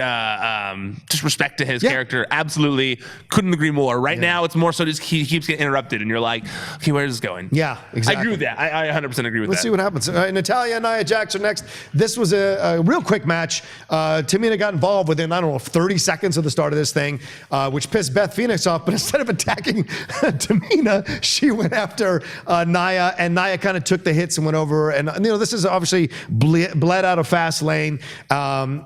just respect to his character. Absolutely, couldn't agree more. Right now, it's more so just he keeps getting interrupted, and you're like, okay, where's this going? Yeah, exactly. I agree with that. I 100% agree with Let's that. see what happens. Natalya and Nia Jax are next. This was a real quick match. Tamina got involved within, 30 seconds of the start of this thing, which pissed Beth Phoenix off. But instead of attacking Tamina, she went after Nia, and Nia kind of took the hits and went over. And this is obviously bled out of Fastlane.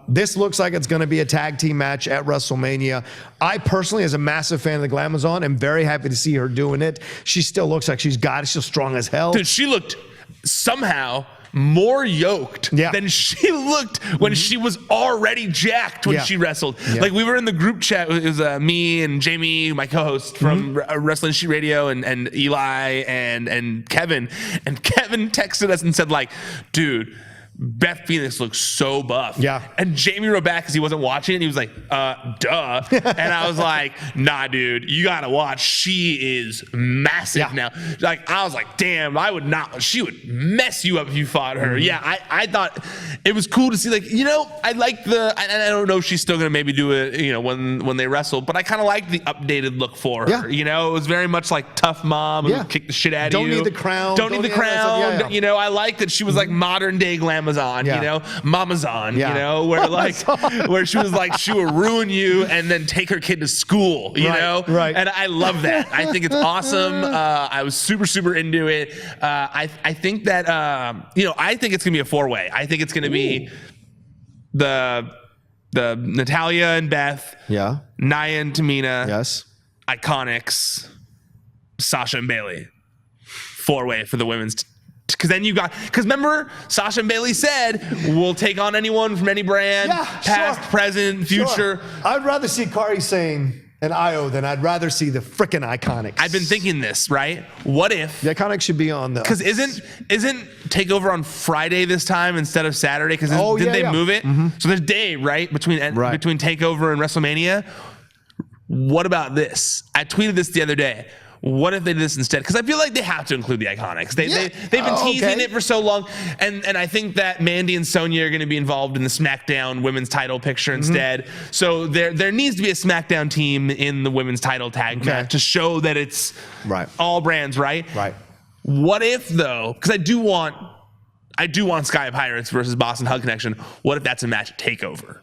This looks like it's going to be a tag team match at WrestleMania. I personally, as a massive fan of the Glamazon, am very happy to see her doing it. She still looks like she's got it. She's strong as hell. Dude, she looked somehow more yoked than she looked when she was already jacked when she wrestled. Like, we were in the group chat. It was me and Jamie, my co-host from Wrestling Sheet Radio, and Eli and Kevin. And Kevin texted us and said, like, dude, Beth Phoenix looks so buff. Yeah. And Jamie wrote back because he wasn't watching it. He was like, duh. And I was like, nah, dude, you got to watch. She is massive now. Like, I was like, damn, I would not. She would mess you up if you fought her. Yeah, I thought it was cool to see. Like, I like and I don't know if she's still going to maybe do it, when they wrestle, but I kind of like the updated look for her. It was very much like tough mom who would kick the shit out of you. Don't need the crown. Don't need the crown. I like that she was like modern day Glamazon, Mamazon, where she was like, she would ruin you and then take her kid to school, Right. And I love that. I think it's awesome. I was super, super into it. I think that, I think it's going to be a 4-way. I think it's going to be the Natalya and Beth, Nia and Tamina, Iconics, Sasha and Bailey. 4-way for the women's. Because then because remember, Sasha and Bailey said, we'll take on anyone from any brand, past, present, future. Sure. I'd rather see Kairi Sane and Io than I'd rather see the frickin' Iconics. I've been thinking this, right? What if the Iconics should be on the? Because isn't Takeover on Friday this time instead of Saturday? Because didn't they move it? So there's a day, right, between Takeover and WrestleMania. What about this? I tweeted this the other day. What if they did this instead? Because I feel like they have to include the Iconics. They've been teasing it for so long, and I think that Mandy and Sonya are going to be involved in the SmackDown women's title picture instead. So there needs to be a SmackDown team in the women's title tag match to show that it's all brands, right? Right. What if though? Because I do want Sky Pirates versus Boston Hug Connection. What if that's a match at Takeover?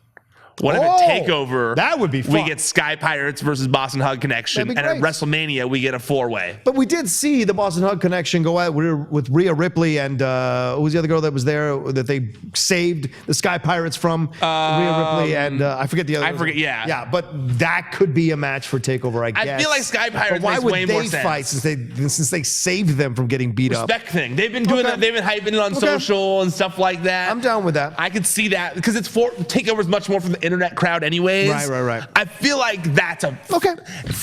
What if at TakeOver, that would be fun. we get Sky Pirates versus Boston Hug Connection, and at WrestleMania, we get a 4-way. But we did see the Boston Hug Connection go out with Rhea Ripley and who was the other girl that was there that they saved the Sky Pirates from? Rhea Ripley and I forget the other. I forget, yeah. Yeah, but that could be a match for TakeOver, I guess. I feel like Sky Pirates why makes would way they more sense. fight since they saved them from getting beat up? Respect thing. They've been doing that. They've been hyping it on social and stuff like that. I'm down with that. I could see that because TakeOver's much more for the internet crowd anyways. Right. I feel like that's a okay.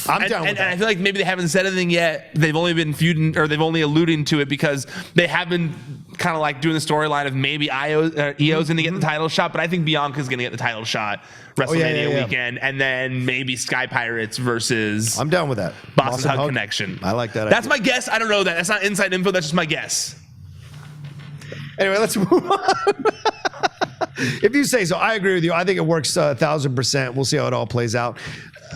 I'm down with and that. I feel like maybe they haven't said anything yet. They've only been feuding or they've only alluding to it because they have been kind of like doing the storyline of maybe Io's going to get the title shot, but I think Bianca's going to get the title shot WrestleMania weekend, and then maybe Sky Pirates versus. I'm down with that. Boston Hug Connection. I like that. That's my guess. I don't know that. That's not inside info. That's just my guess. Anyway, let's move on. If you say so, I agree with you. I think it works 1,000%. We'll see how it all plays out.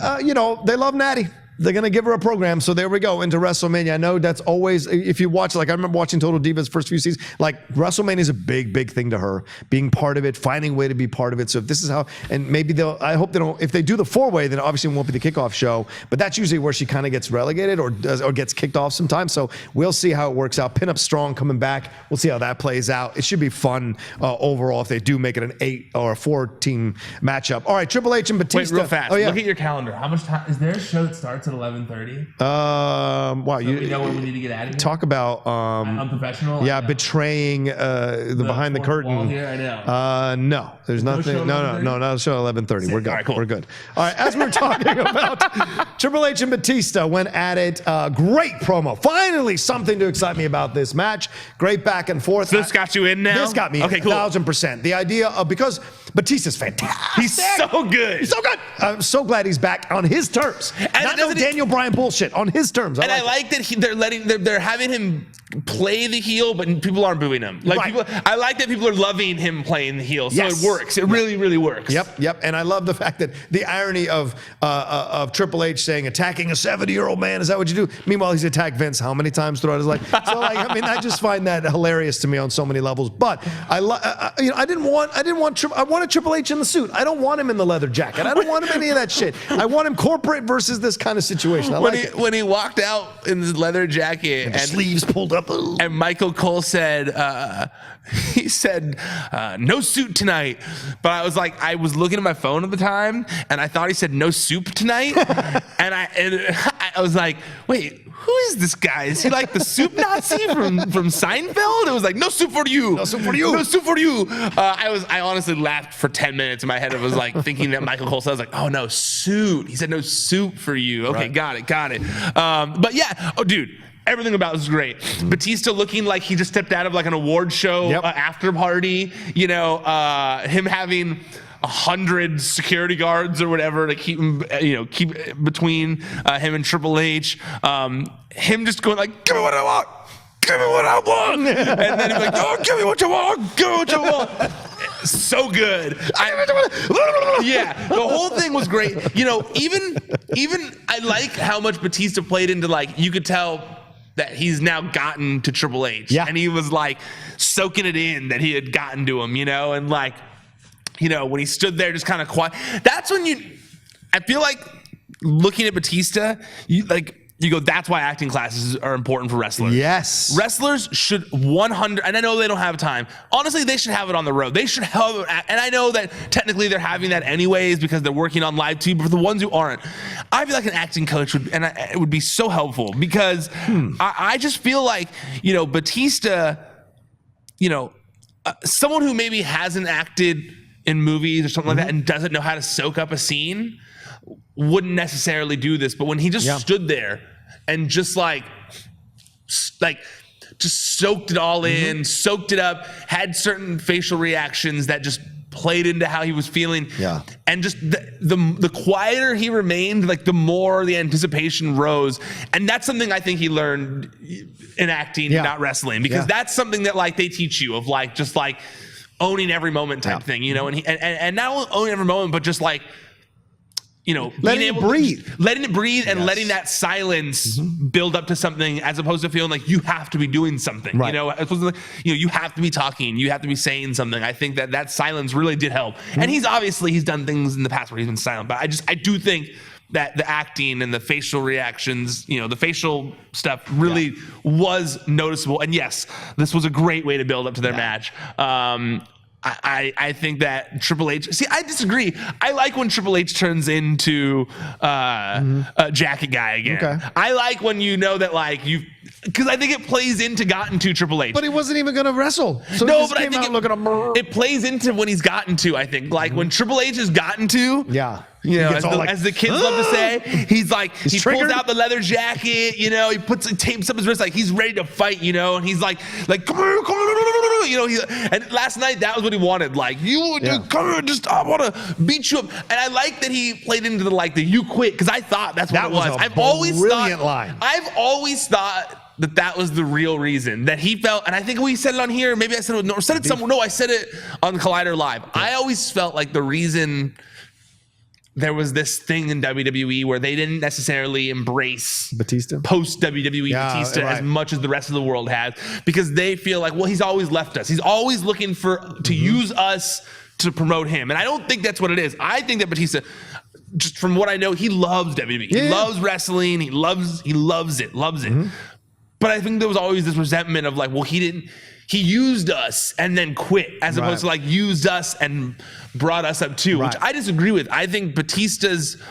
They love Natty. They're going to give her a program. So there we go into WrestleMania. I know that's always, if you watch, like I remember watching Total Divas first few seasons, like WrestleMania is a big, big thing to her. Being part of it, finding a way to be part of it. So if this is how, and maybe I hope they don't, if they do the 4-way, then obviously it won't be the kickoff show. But that's usually where she kind of gets relegated or gets kicked off sometimes. So we'll see how it works out. Pin Up Strong coming back. We'll see how that plays out. It should be fun overall if they do make it an 8 or a 4-team matchup. All right, Triple H and Batista. Wait, real fast. Oh, yeah. Look at your calendar. How much time is there a show that starts at 11:30? Wow, so we know when we need to get out of here. Talk about unprofessional. Yeah, betraying the behind the curtain. Here, I know. No, there's nothing. No, not a show 11:30. We're good. All right, cool. We're good. All right, as we're talking about Triple H and Batista went at it. Great promo. Finally, something to excite me about this match. Great back and forth. So this got you in now? This got me okay, in, cool. 1,000%. The idea of, because Batista's fantastic. He's so good. He's so good. I'm so glad he's back on his terms. And not no Daniel Bryan bullshit, on his terms. I like that they're having him play the heel, but people aren't booing him. I like that people are loving him playing the heel. So it works. It really, really works. Yep. And I love the fact that the irony of Triple H saying attacking a 70-year-old man, is that what you do? Meanwhile, he's attacked Vince how many times throughout his life? So I just find that hilarious to me on so many levels. But I wanted Triple H in the suit. I don't want him in the leather jacket. I don't want him in any of that shit. I want him corporate versus this kind of situation. When he walked out in his leather jacket and sleeves pulled up, and Michael Cole said, he said, no suit tonight. But I was looking at my phone at the time, and I thought he said no soup tonight. and I was like, wait, who is this guy? Is he like the soup Nazi from Seinfeld? It was like, no soup for you. No soup for you. No soup for you. I honestly laughed for 10 minutes in my head. I was like thinking that Michael Cole said, I was like, oh, no, suit. He said no soup for you. Okay, right. Got it. But yeah, dude. Everything about this is great. Batista looking like he just stepped out of like an award show after party. Him having 100 security guards or whatever to keep him, keep between him and Triple H. Him just going like, give me what I want. Give me what I want. And then he's like, oh, give me what you want. Give me what you want. So good. Yeah, the whole thing was great. Even I like how much Batista played into, like, you could tell that he's now gotten to Triple H. Yeah. And he was like soaking it in that he had gotten to him, and like, when he stood there just kind of quiet. That's when I feel like looking at Batista, you go, that's why acting classes are important for wrestlers. Yes. Wrestlers should 100, and I know they don't have time. Honestly, they should have it on the road. They should have it, and I know that technically they're having that anyways because they're working on live too, but for the ones who aren't, I feel like an acting coach it would be so helpful because I just feel like, Batista, someone who maybe hasn't acted in movies or something like that and doesn't know how to soak up a scene wouldn't necessarily do this, but when he just stood there and just just soaked it all in, soaked it up, had certain facial reactions that just played into how he was feeling. Yeah. And just the quieter he remained, like the more the anticipation rose. And that's something I think he learned in acting, not wrestling, because that's something that like they teach you of like, just like owning every moment type thing, and not only owning every moment, but just like, letting it breathe, and letting that silence build up to something, as opposed to feeling like you have to be doing something. Right. You have to be talking, you have to be saying something. I think that silence really did help. And he's done things in the past where he's been silent, but I do think that the acting and the facial reactions, the facial stuff really was noticeable. And yes, this was a great way to build up to their match. I think that Triple H. See, I disagree. I like when Triple H turns into a jacket guy again. Okay. I like when because I think it plays into gotten to Triple H. But he wasn't even going to wrestle. So no, but I think it plays into when he's gotten to. I think when Triple H has gotten to. Yeah. As the kids love to say, he's he triggered. pulls out the leather jacket, he tapes up his wrist, he's ready to fight, and he's like, come on, and last night that was what he wanted, come on, I want to beat you up. And I like that he played into the you quit, because I thought that's what it was. I've always thought that was the real reason that he felt, and I think we said it on here, maybe I said it, I said it on Collider Live. I always felt like the reason there was this thing in WWE where they didn't necessarily embrace Batista, post WWE Batista, as much as the rest of the world has, because they feel like, he's always left us. He's always looking to use us to promote him. And I don't think that's what it is. I think that Batista, just from what I know, he loves WWE. He loves wrestling. He loves it. But I think there was always this resentment of he used us and then quit, as opposed to used us and brought us up too, which I disagree with. I think Batista's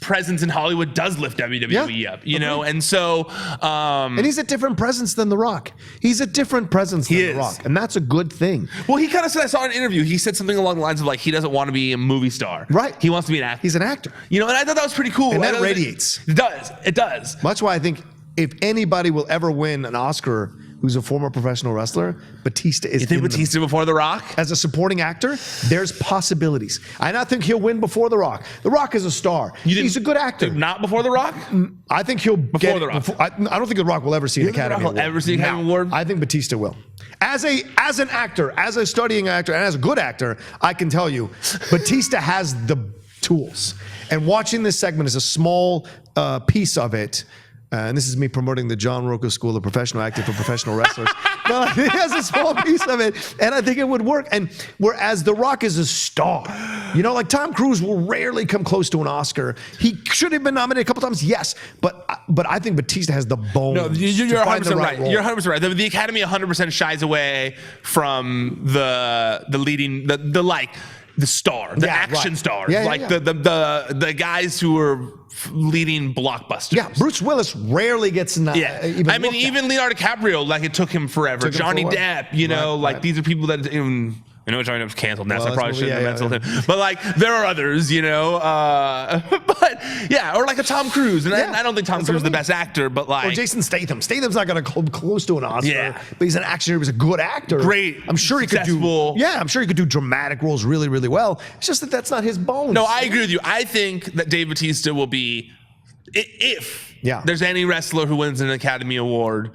presence in Hollywood does lift WWE up, and so and he's a different presence than The Rock. He's a different presence than The Rock, and that's a good thing. Well, he kind of said, I saw an interview, he said something along the lines of he doesn't want to be a movie star. Right. He wants to be an actor. He's an actor. And I thought that was pretty cool. And that radiates. It does. That's why I think if anybody will ever win an Oscar who's a former professional wrestler, Batista is. You think Batista before The Rock? As a supporting actor, there's possibilities. I don't think he'll win before The Rock. The Rock is a star. He's a good actor. Not before The Rock? I think he'll before The Rock. I don't think The Rock will ever see an Academy Award. I think Batista will. As an actor, as a studying actor, and as a good actor, I can tell you, Batista has the tools. And watching this segment is a small piece of it. And this is me promoting the John Rocha School of Professional Acting for Professional Wrestlers. But it has a small piece of it, and I think it would work. And whereas The Rock is a star, Tom Cruise will rarely come close to an Oscar. He should have been nominated a couple times, yes, but I think Batista has the bones. No, you're 100% right. You're 100% right. The Academy 100% shies away from the leading, the star, the action stars, the guys who are leading blockbusters. Yeah, Bruce Willis rarely gets even Leonardo DiCaprio, it took him forever. Johnny Depp, these are people that I know Johnny Depp's canceled now, so I probably shouldn't have mentioned him. But there are others, but yeah, or a Tom Cruise, and I don't think Tom Cruise is the best actor, but or Jason Statham. Statham's not going to come close to an Oscar, but he's an action. He was a good actor. Great, I'm sure he could do. Yeah, I'm sure he could do dramatic roles really, really well. It's just that that's not his bones. No, I agree with you. I think that Dave Batista will be, if there's any wrestler who wins an Academy Award,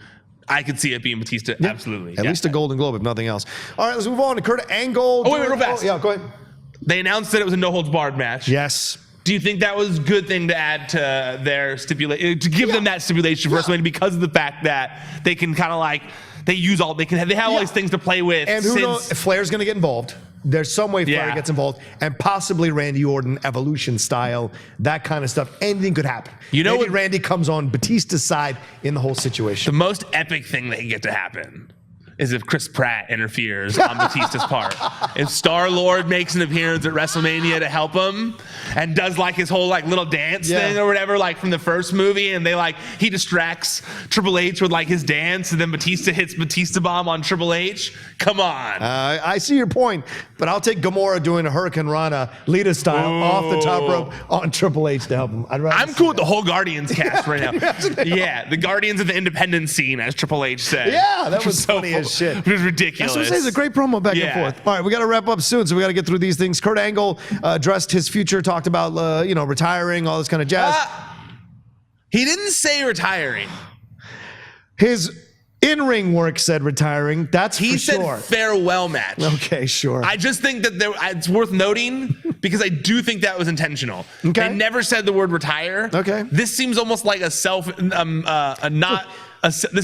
I could see it being Batista, absolutely. At least a Golden Globe, if nothing else. All right, let's move on to Kurt Angle. Oh, wait, real fast. Yeah, go ahead. They announced that it was a no-holds-barred match. Yes. Do you think that was a good thing to add to their stipulation, to give them that stipulation for WrestleMania, because of the fact that they can kind of they have all these things to play with. And who knows if Flair's going to get involved? There's some way Flair gets involved, and possibly Randy Orton, Evolution style, that kind of stuff. Anything could happen. Maybe Randy comes on Batista's side in the whole situation. The most epic thing that can get to happen is if Chris Pratt interferes on Batista's part. If Star-Lord makes an appearance at WrestleMania to help him and does his whole little dance thing or whatever, from the first movie, and he distracts Triple H with his dance, and then Batista hits Batista bomb on Triple H. Come on. I see your point, but I'll take Gamora doing a Hurricane Rana, Lita style, off the top rope on Triple H to help him. I'm cool with the whole Guardians cast right now. Yeah, the Guardians of the Independence scene, as Triple H said. Yeah, that was funny as shit. It was ridiculous. That's what I'm saying. It's a great promo back and forth. All right, we got to wrap up soon, so we got to get through these things. Kurt Angle addressed his future, talked about retiring, all this kind of jazz. He didn't say retiring. His in-ring work said retiring. That's for sure. He said farewell match. Okay, sure. I just think that it's worth noting because I do think that was intentional. Okay. They never said the word retire. Okay. This seems almost like a this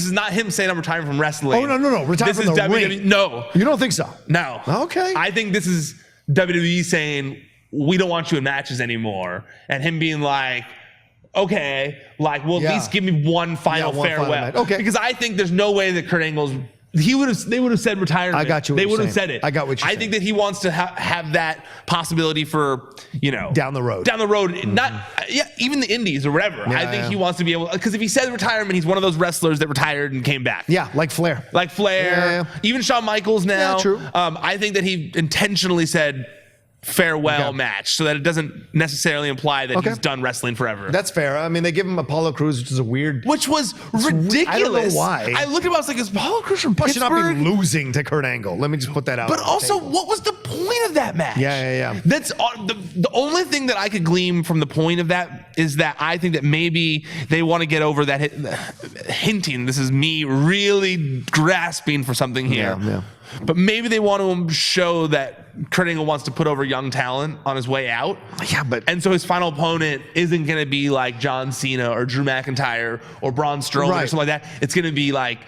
is not him saying I'm retiring from wrestling. Oh, no. Retire from the ring. No. You don't think so? No. Okay. I think this is WWE saying, we don't want you in matches anymore. And him being like, okay, like, well, at least give me one final farewell. Okay. Because I think there's no way that Kurt Angle's they would have said retirement. I got you. They would have said it. I got what you're saying. I think that he wants to have that possibility for, down the road. Not even the indies or whatever. I think he wants to be able, because if he says retirement, he's one of those wrestlers that retired and came back. Yeah, like Flair. Yeah. Even Shawn Michaels now. Yeah, true. I think that he intentionally said farewell match so that it doesn't necessarily imply that he's done wrestling forever. That's fair. I mean, they give him Apollo Crews, which is which was ridiculous. I don't know why. I looked at it, I was like, is Apollo Crews from Plus, Pittsburgh? should not be losing to Kurt Angle. Let me just put that out. But also, what was the point of that match? Yeah. That's the only thing that I could glean from the point of that is that I think that maybe they want to get over that hinting. This is me really grasping for something here. Yeah. But maybe they want to show that Kurt Angle wants to put over young talent on his way out. Yeah, and so his final opponent isn't going to be like John Cena or Drew McIntyre or Braun Strowman or something like that. It's going to be like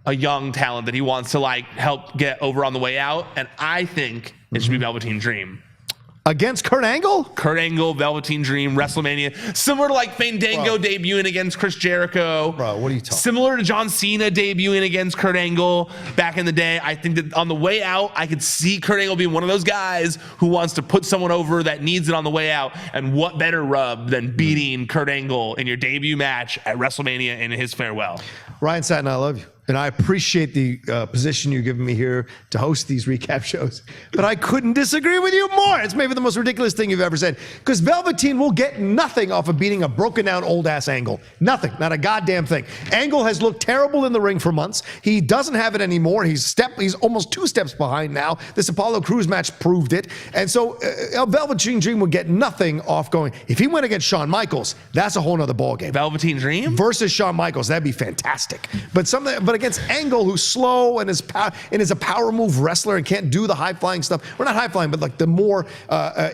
a young talent that he wants to like help get over on the way out. And I think it should be Velveteen Dream. Against Kurt Angle? Kurt Angle, Velveteen Dream, WrestleMania. Similar to like Fandango debuting against Chris Jericho. Bro, what are you talking? Similar to John Cena debuting against Kurt Angle back in the day. I think that on the way out, I could see Kurt Angle being one of those guys who wants to put someone over that needs it on the way out. And what better rub than beating Kurt Angle in your debut match at WrestleMania in his farewell? Ryan Satin, I love you. And I appreciate the position you've given me here to host these recap shows. But I couldn't disagree with you more. It's maybe the most ridiculous thing you've ever said. Because Velveteen will get nothing off of beating a broken down old ass Angle. Nothing. Not a goddamn thing. Angle has looked terrible in the ring for months. He doesn't have it anymore. He's almost 2 steps behind now. This Apollo Crews match proved it. And so Velveteen Dream would get nothing off going. If he went against Shawn Michaels, that's a whole nother ballgame. Velveteen Dream? Versus Shawn Michaels. That'd be fantastic. But against Angle, who's slow and is a power move wrestler and can't do the high flying stuff. Well, not high flying, but like the more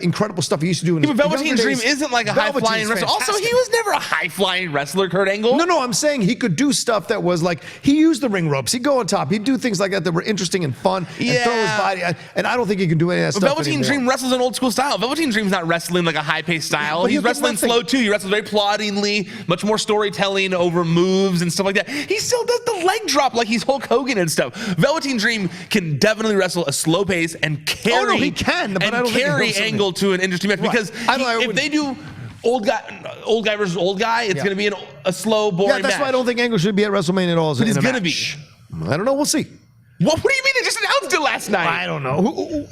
incredible stuff he used to do. But Velveteen Dream isn't like a high flying wrestler. Fantastic. Also, he was never a high flying wrestler, Kurt Angle. No, I'm saying he could do stuff that was like, he used the ring ropes. He'd go on top. He'd do things like that were interesting and fun and throw his body. And I don't think he can do any of that stuff Velveteen anymore. Dream wrestles an old school style. Velveteen Dream's not wrestling like a high paced style. He's wrestling slow too. He wrestles very ploddingly, much more storytelling over moves and stuff like that. He still does the leg drop like he's Hulk Hogan and stuff. Velveteen Dream can definitely wrestle a slow pace and carry. He can, but I don't carry think Angle to an interesting match because if they do old guy versus old guy, it's going to be a slow, boring match. Yeah, that's why I don't think Angle should be at WrestleMania at all. But he's going to be. I don't know. We'll see. What do you mean? They just announced it last night. I don't know.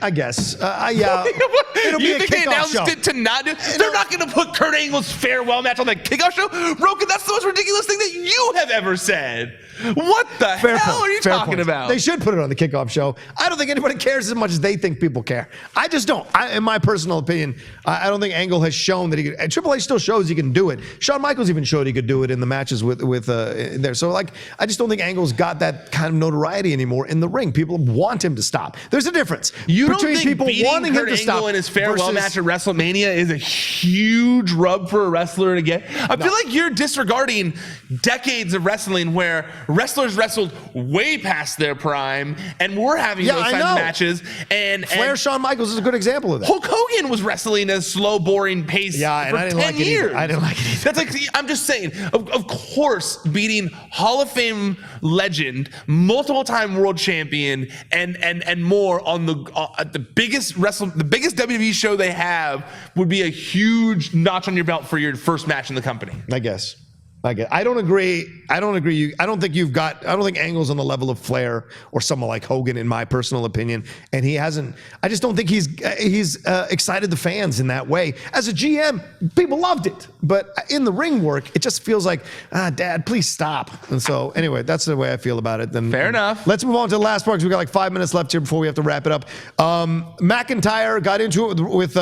I guess. Yeah. It'll be you a think they announced show. it to not do? They're not going to put Kurt Angle's farewell match on the kickoff show? Rocha, that's the most ridiculous thing that you have ever said. What the hell are you talking about? They should put it on the kickoff show. I don't think anybody cares as much as they think people care. I just don't. In my personal opinion, I don't think Angle has shown that he could. And Triple H still shows he can do it. Shawn Michaels even showed he could do it in the matches with there. So like, I just don't think Angle's got that kind of notoriety anymore in the ring. People want him to stop. There's a difference between don't think people wanting Kurt him to Angle stop in his farewell match at WrestleMania is a huge rub for a wrestler to get. I feel like you're disregarding decades of wrestling where wrestlers wrestled way past their prime and we're having those kinds of matches. And Flair, Shawn Michaels is a good example of that. Hulk Hogan was wrestling at a slow, boring pace for I didn't 10 years. I didn't like it either. That's like, I'm just saying, of course, beating Hall of Fame legend, multiple time world champion, and more on the biggest WWE show they have would be a huge notch on your belt for your first match in the company. I guess. I don't agree. I don't think Angle's on the level of Flair or someone like Hogan, in my personal opinion. And he hasn't. I just don't think he's excited the fans in that way. As a GM, people loved it, but in the ring work, it just feels like, Dad, please stop. And so, anyway, that's the way I feel about it. Then fair enough. Let's move on to the last part because we got like 5 minutes left here before we have to wrap it up. McIntyre got into it with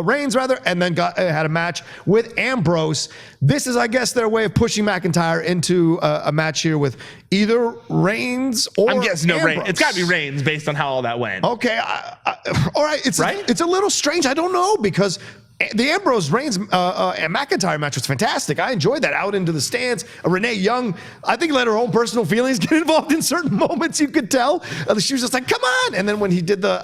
Reigns, and then had a match with Ambrose. This is, I guess, guess their way of pushing McIntyre into a match here with either Reigns or I'm guessing no Reigns. Ambrose. It's got to be Reigns based on how all that went. Okay, all right. It's a little strange. I don't know because the Ambrose Reigns and McIntyre match was fantastic. I enjoyed that out into the stands. Renee Young, I think, let her own personal feelings get involved in certain moments. You could tell she was just like, "Come on!" And then when he did the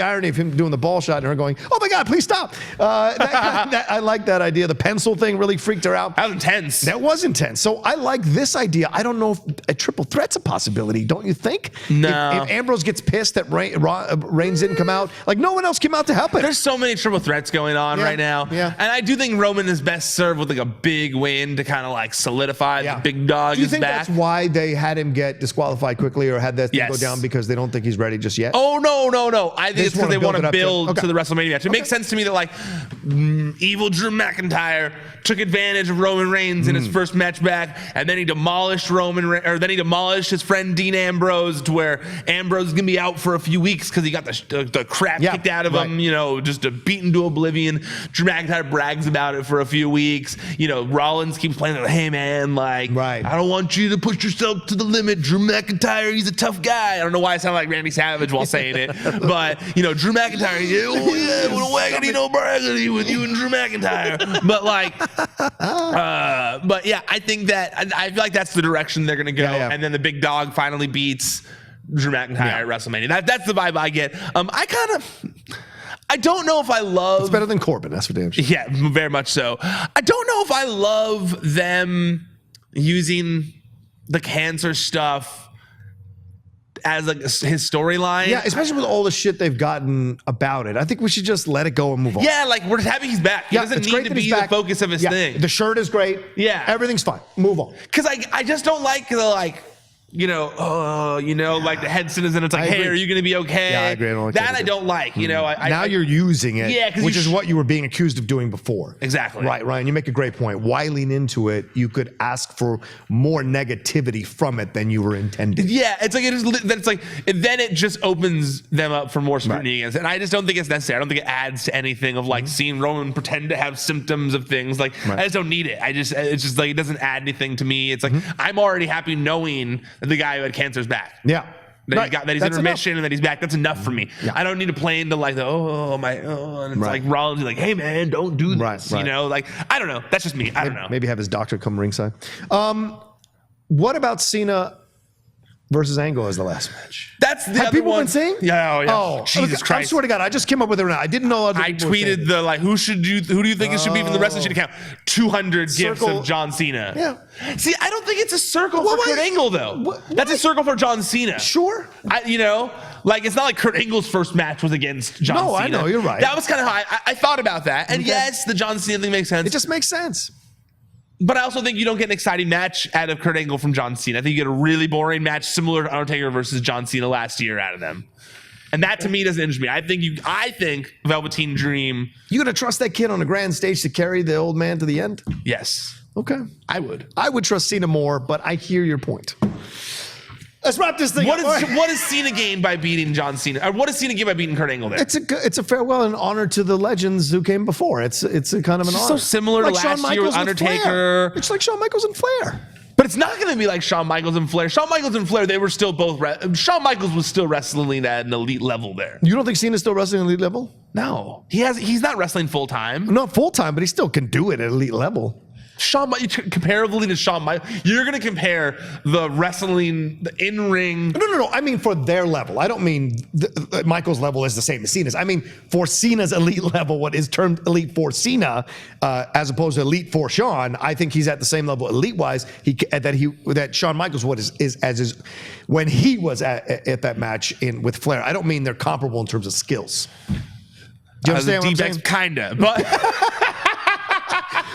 irony of him doing the ball shot and her going, "Oh my God, please stop!" I like that idea. The pencil thing really freaked her out. That was intense. That was intense. So I like this idea. I don't know if a triple threat's a possibility. Don't you think? No. If Ambrose gets pissed that Reigns didn't come out, like no one else came out to help it. There's so many triple threats going on right now. Yeah. And I do think Roman is best served with like a big win to kind of like solidify the big dog Do you is think back. that's why they had him get disqualified quickly or had that thing go down because they don't think he's ready just yet? Oh, no. I think it's because they want to build to the WrestleMania match. It makes sense to me that like evil Drew McIntyre took advantage of Roman Reigns in his first match back, and then he demolished then he demolished his friend Dean Ambrose to where Ambrose is gonna be out for a few weeks because he got the crap kicked out of him, just beaten to oblivion. Drew McIntyre brags about it for a few weeks. Rollins keeps playing like, "Hey man, like I don't want you to push yourself to the limit. Drew McIntyre, he's a tough guy." I don't know why I sound like Randy Savage while saying it, but Drew McIntyre, with waggity no braggity with you and Drew McIntyre. But like, but yeah, I think that I feel like that's the direction they're gonna go. And then the big dog finally beats Drew McIntyre at WrestleMania. That's the vibe I get. I don't know if I love. It's better than Corbin. That's for damn sure. Yeah, very much so. I don't know if I love them using the cancer stuff as like his storyline. Yeah, especially with all the shit they've gotten about it. I think we should just let it go and move on. Yeah, like we're happy he's back. He doesn't need to be the focus of his thing. The shirt is great. Yeah. Everything's fine. Move on. Because I just don't like the like. Like the head citizen, it's like, hey, are you going to be okay? Yeah, I agree. I don't like that. I don't like, now you're using it, which is what you were being accused of doing before. Exactly. Right, Ryan, you make a great point. Why lean into it? You could ask for more negativity from it than you were intending. Yeah, it's like, then it just opens them up for more scrutiny against it. And I just don't think it's necessary. I don't think it adds to anything of like seeing Roman pretend to have symptoms of things. Like, I just don't need it. It's just like, it doesn't add anything to me. It's like, I'm already happy knowing the guy who had cancer's back. Yeah. That he's in remission and that he's back. That's enough for me. Yeah. I don't need to play into like and it's like Rollins like, hey man, don't do this. Like I don't know. That's just me. I don't know. Maybe have his doctor come ringside. What about Cena versus Angle as the last match? That's the Have other people one. been saying? Yeah. Oh, Jesus Christ! I swear to God, I just came up with it now. I didn't know. I tweeted who do you think it should be from the wrestling sheet account? 200 gifs of John Cena. Yeah. See, I don't think it's a circle for Kurt Angle though. That's a circle for John Cena. Sure. Like it's not like Kurt Angle's first match was against John Cena. No, I know, you're right. That was kind of how I thought about that. And yes, the John Cena thing makes sense. It just makes sense. But I also think you don't get an exciting match out of Kurt Angle from John Cena. I think you get a really boring match similar to Undertaker versus John Cena last year out of them. And that to me doesn't interest me. I think Velveteen Dream. You gonna trust that kid on a grand stage to carry the old man to the end? Yes. Okay. I would. I would trust Cena more, but I hear your point. Let's wrap this thing up. What does Cena gain by beating John Cena? Or what does Cena gain by beating Kurt Angle there? It's a farewell and honor to the legends who came before. It's a kind of an honor. So similar to last year with Undertaker. It's like Shawn Michaels and Flair. But it's not going to be like Shawn Michaels and Flair. Shawn Michaels and Flair, they were still both. Shawn Michaels was still wrestling at an elite level there. You don't think Cena's still wrestling at elite level? No, he's not wrestling full time. Not full time, but he still can do it at elite level. Comparably to Shawn Michaels, you're going to compare the wrestling, the in-ring. No. I mean for their level. I don't mean Michaels' level is the same as Cena's. I mean for Cena's elite level, what is termed elite for Cena, as opposed to elite for Shawn. I think he's at the same level elite-wise. That Shawn Michaels when he was at that match with Flair. I don't mean they're comparable in terms of skills. Do you understand what I'm saying? Kinda, but.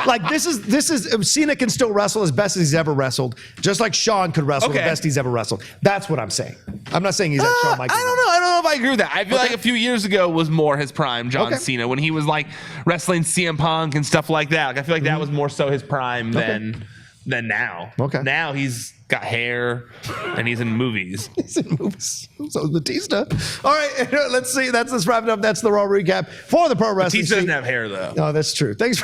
Like this is Cena can still wrestle as best as he's ever wrestled, just like Shawn could wrestle the best he's ever wrestled. That's what I'm saying. I'm not saying he's at Shawn Michaels. I don't know if I agree with that. I feel like a few years ago was more his prime, John Cena, when he was like wrestling CM Punk and stuff like that. Like I feel like that was more so his prime than now. Okay. Now he's got hair, and he's in movies. He's in movies. So is Batista. All right, let's see. Let's wrap it up. That's the Raw recap for the Pro Wrestling Batista doesn't Sheet. have hair, though. No, that's true. Thanks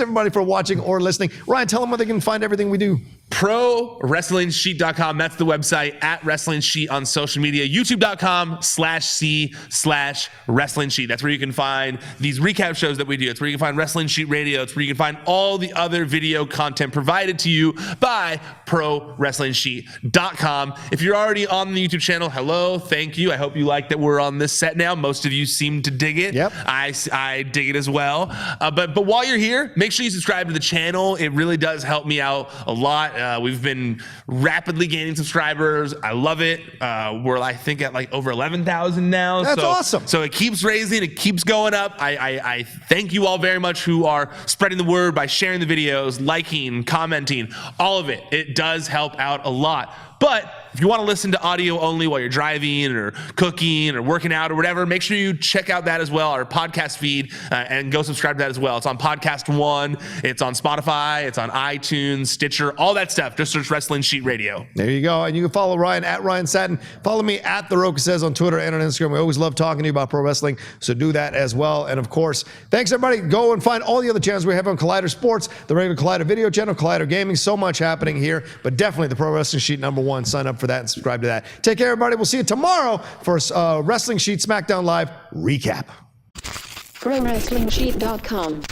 everybody for watching or listening. Ryan, tell them where they can find everything we do. ProWrestlingSheet.com. That's the website. At Wrestling Sheet on social media. YouTube.com/C/Wrestling Sheet. That's where you can find these recap shows that we do. It's where you can find Wrestling Sheet Radio. It's where you can find all the other video content provided to you by ProWrestlingSheet.com. If you're already on the YouTube channel, hello, thank you. I hope you like that we're on this set now. Most of you seem to dig it. Yep. I dig it as well. But while you're here, make sure you subscribe to the channel. It really does help me out a lot. We've been rapidly gaining subscribers. I love it. We're, I think, at like over 11,000 now. That's awesome. So it keeps raising. It keeps going up. I thank you all very much who are spreading the word by sharing the videos, liking, commenting, all of it. It does help out a lot. But if you want to listen to audio only while you're driving or cooking or working out or whatever, make sure you check out that as well, our podcast feed, and go subscribe to that as well. It's on Podcast One. It's on Spotify. It's on iTunes, Stitcher, all that stuff. Just search Wrestling Sheet Radio. There you go. And you can follow Ryan at Ryan Satin. Follow me at The Rocha Says on Twitter and on Instagram. We always love talking to you about pro wrestling, so do that as well. And of course, thanks everybody. Go and find all the other channels we have on Collider Sports, the regular Collider video channel, Collider Gaming. So much happening here, but definitely the Pro Wrestling Sheet #1. Sign up for that and subscribe to that. Take care, everybody. We'll see you tomorrow for Wrestling Sheet Smackdown Live recap. ProWrestlingSheet.com